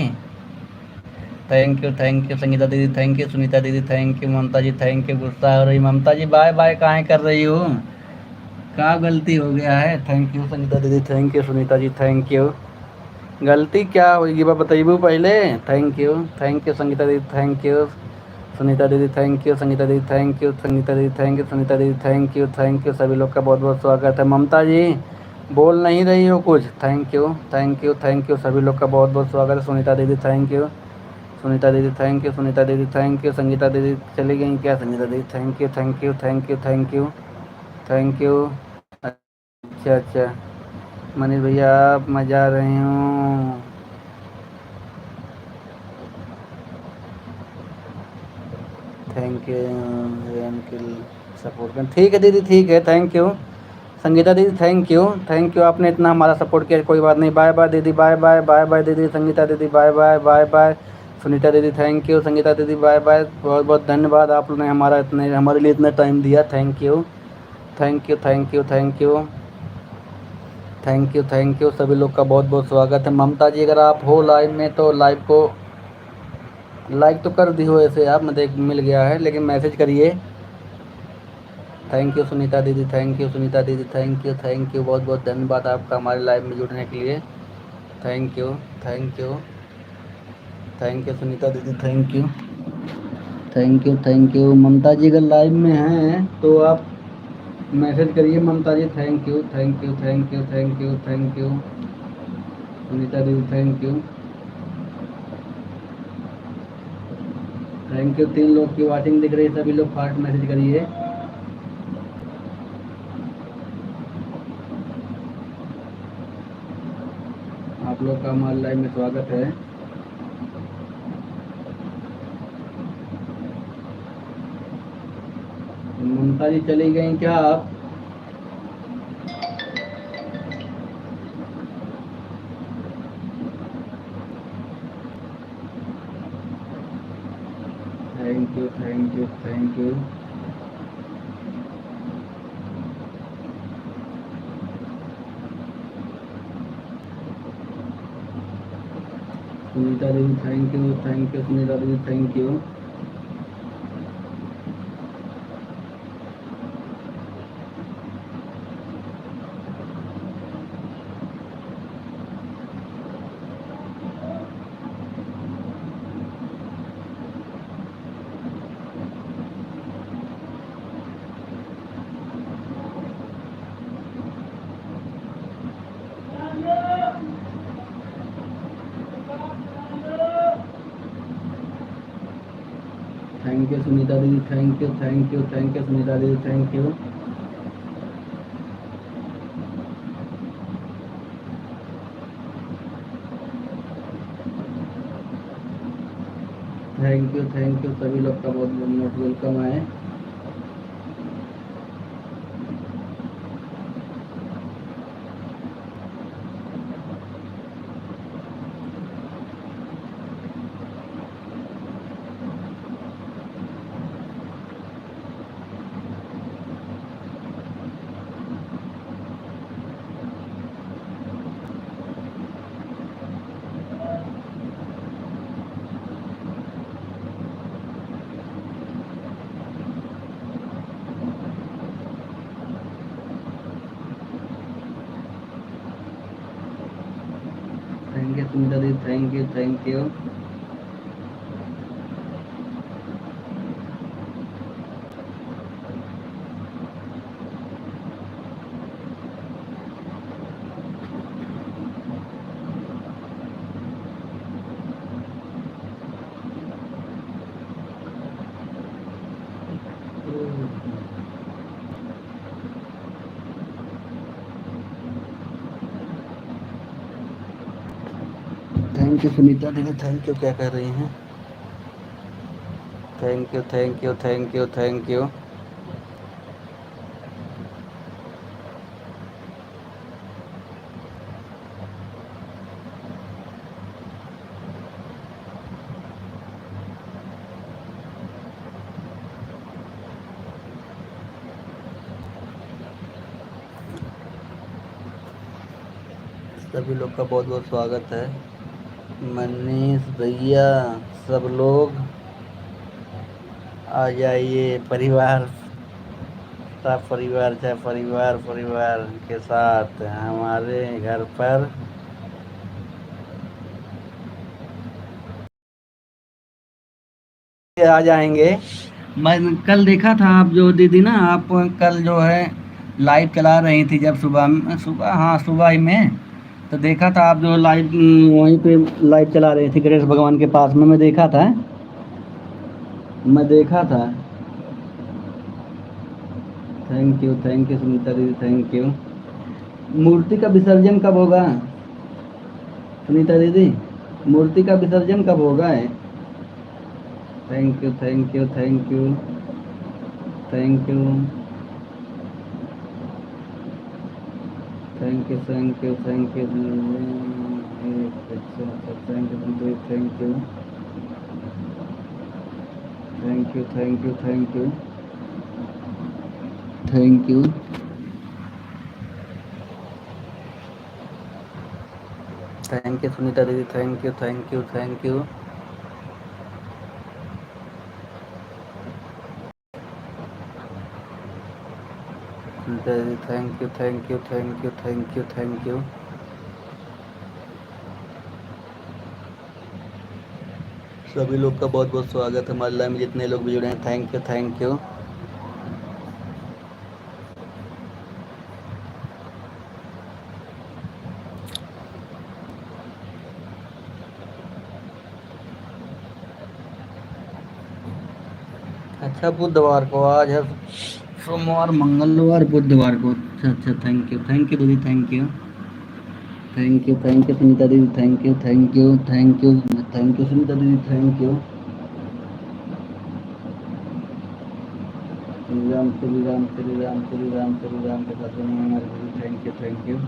thank you Sangeeta दीदी थैंक यू, सुनीता दीदी thank you, Mamta ji thank you. गुस्सा हो रही ममता जी, बाय बाय काहे कर रही हो? क्या गलती हो गया है? थैंक यू संगीता दीदी thank you, Sunita ji thank you. गलती क्या होगी बा बताइबू पहले। थैंक यू संगीता दीदी थैंक यू, सुनीता दीदी थैंक यू, संगीता दीदी थैंक यू, संगीता दीदी थैंक यू, सुनीता दीदी थैंक यू। सभी लोग का बहुत बहुत स्वागत है। ममता जी बोल नहीं रही हो कुछ? Thank you. सभी लोग का बहुत बहुत स्वागत है। सुनीता दीदी थैंक यू, सुनीता दीदी थैंक यू, सुनीता दीदी थैंक यू, संगीता दीदी चली गई क्या? संगीता दीदी thank you thank you thank you thank you thank you. अच्छा अच्छा मनीष भैया आप, मैं जा रही हूँ। थैंक यू अंकिल सपोर्ट कर, ठीक है दीदी ठीक है थैंक यू। संगीता दीदी थैंक यू। आपने इतना हमारा सपोर्ट किया, कोई बात नहीं। बाय बाय दीदी बाय बाय दीदी, संगीता दीदी बाय बाय। सुनीता दीदी थैंक यू, संगीता दीदी बाय बाय। बहुत बहुत धन्यवाद, आप लोगों ने हमारे लिए इतना टाइम दिया। Thank you thank you thank you thank you thank you. सभी लोग का बहुत बहुत स्वागत है। ममता जी अगर आप हो लाइव में तो लाइव को लाइक तो कर दी हो ऐसे आप, मैं देख मिल गया है, लेकिन मैसेज करिए। थैंक यू सुनीता दीदी थैंक यू, सुनीता दीदी थैंक यू। बहुत बहुत धन्यवाद आपका हमारे लाइव में जुड़ने के लिए। Thank you thank you thank you Sunita दीदी थैंक यू। ममता जी अगर लाइव में हैं तो आप मैसेज करिए Mamta ji. Thank you thank you. Sunita दीदी थैंक यू। 3 लोग की वाचिंग दिख रही है, सभी लोग फास्ट मैसेज करिए। आप लोग का हमारे लाइव में स्वागत है। ममता जी चली गई क्या आप? Thank you. सुनीता दीदी थैंक यू सुनीता दीदी thank you. Thank you Sunita दीदी, thank you thank you thank you Sunita दीदी, थैंक यू। थैंक यू सभी लोग का बहुत बहुत वेलकम है। थैंक यू सुनीता दीदी, thank you thank you. Thank you Sunita दीदी, थैंक यू। क्या कर रही हैं? Thank you thank you thank you thank you. सभी लोग का बहुत बहुत स्वागत है। मनीष भैया, सब लोग आ जाइए, परिवार, सब परिवार चाहे परिवार परिवार के साथ हमारे घर पर। आ जाएंगे। मैं कल देखा था आप जो दीदी ना, आप कल जो है लाइव चला रही थी, जब सुबह सुबह, हाँ सुबह ही में, तो देखा था आप जो लाइव वहीं पे लाइव चला रही थी गणेश भगवान के पास में, मैं देखा था, मैं देखा था। थैंक यू सुनीता दीदी, थैंक यू। मूर्ति का विसर्जन कब होगा सुनीता दीदी? मूर्ति का विसर्जन कब होगा है? Thank you thank you thank you thank you thank you thank you thank you thank you thank you thank you thank you thank you thank you. Thank you Sunita दीदी, thank you thank you thank you. Sunita दीदी, thank you thank you thank you thank you thank you. सभी लोग का बहुत बहुत स्वागत है हमारे लाइव में, जितने लोग भी जुड़े हैं, थैंक यू थैंक यू। अच्छा, बुधवार को, आज है सोमवार, मंगलवार, बुधवार को। अच्छा अच्छा, थैंक यू दीदी, thank you thank you Sunita दीदी, thank you thank you thank you thank you Sunita दीदी, थैंक यू। श्री राम श्री राम श्री राम श्री राम श्री राम के साथ हमारे दीदी, थैंक यू थैंक यू।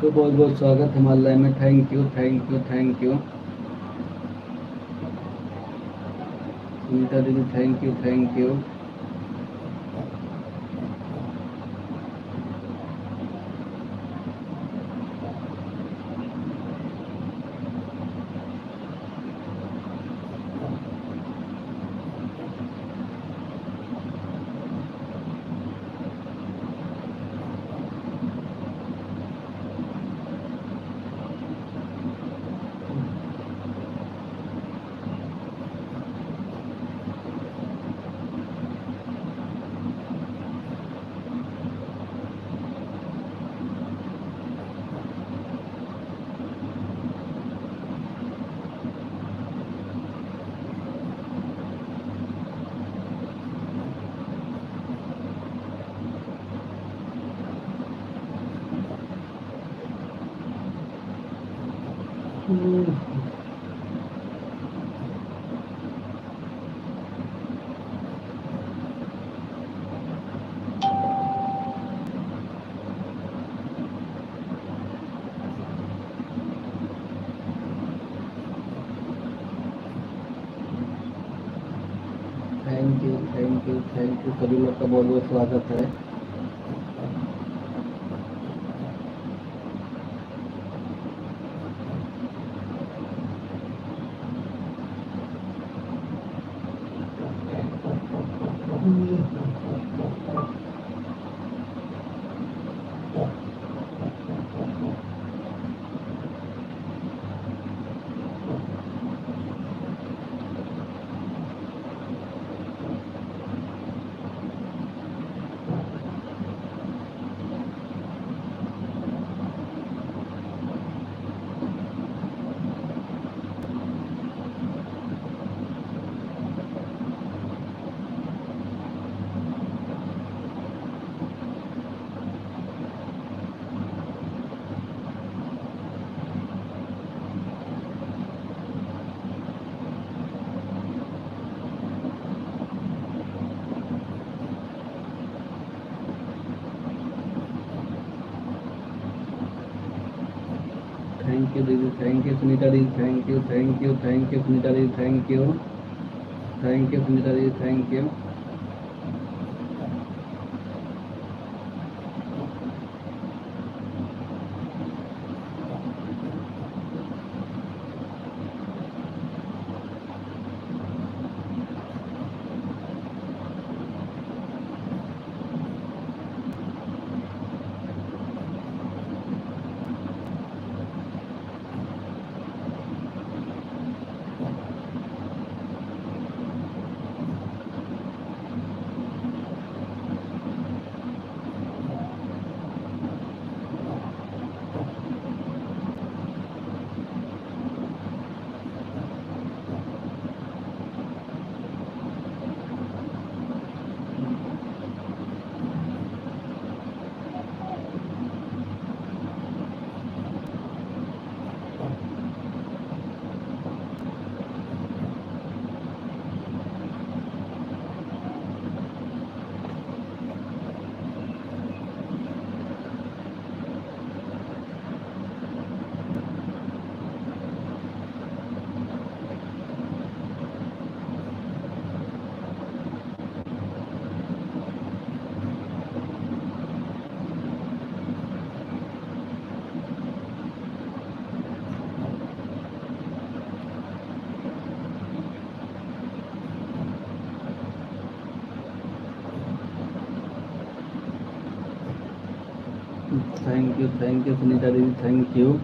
बहुत बहुत स्वागत है हमारे लाइव में, thank you thank you thank you. Sunita दीदी thank you, thank you. Thank you, thank you, thank you, सभी लोग का बहुत बहुत स्वागत है। थैंक यू दीदी, थैंक यू सुनीता दीदी, thank you, thank you, thank you Sunita दीदी, thank you, thank you Sunita दीदी, thank you. Thank you Sunita दीदी, थैंक यू।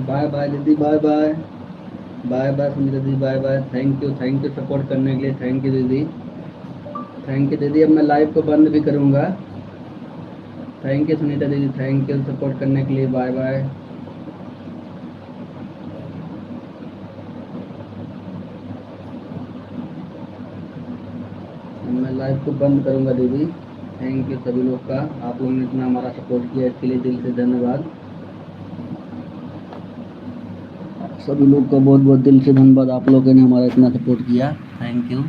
बाय बाय दीदी, bye bye. Bye bye Sunita दीदी, bye bye. Thank you support करने के लिए, थैंक यू दीदी, थैंक यू दीदी। अब मैं लाइव को बंद भी करूँगा। थैंक यू सुनीता दीदी, थैंक यू सपोर्ट करने के लिए, बाय बाय। मैं लाइव को बंद करूँगा दीदी। थैंक यू सभी लोग का, आप लोगों ने इतना हमारा सपोर्ट किया, इसके लिए दिल से धन्यवाद। सभी लोग का बहुत बहुत दिल से धन्यवाद, आप लोगों ने हमारा इतना सपोर्ट किया, थैंक यू।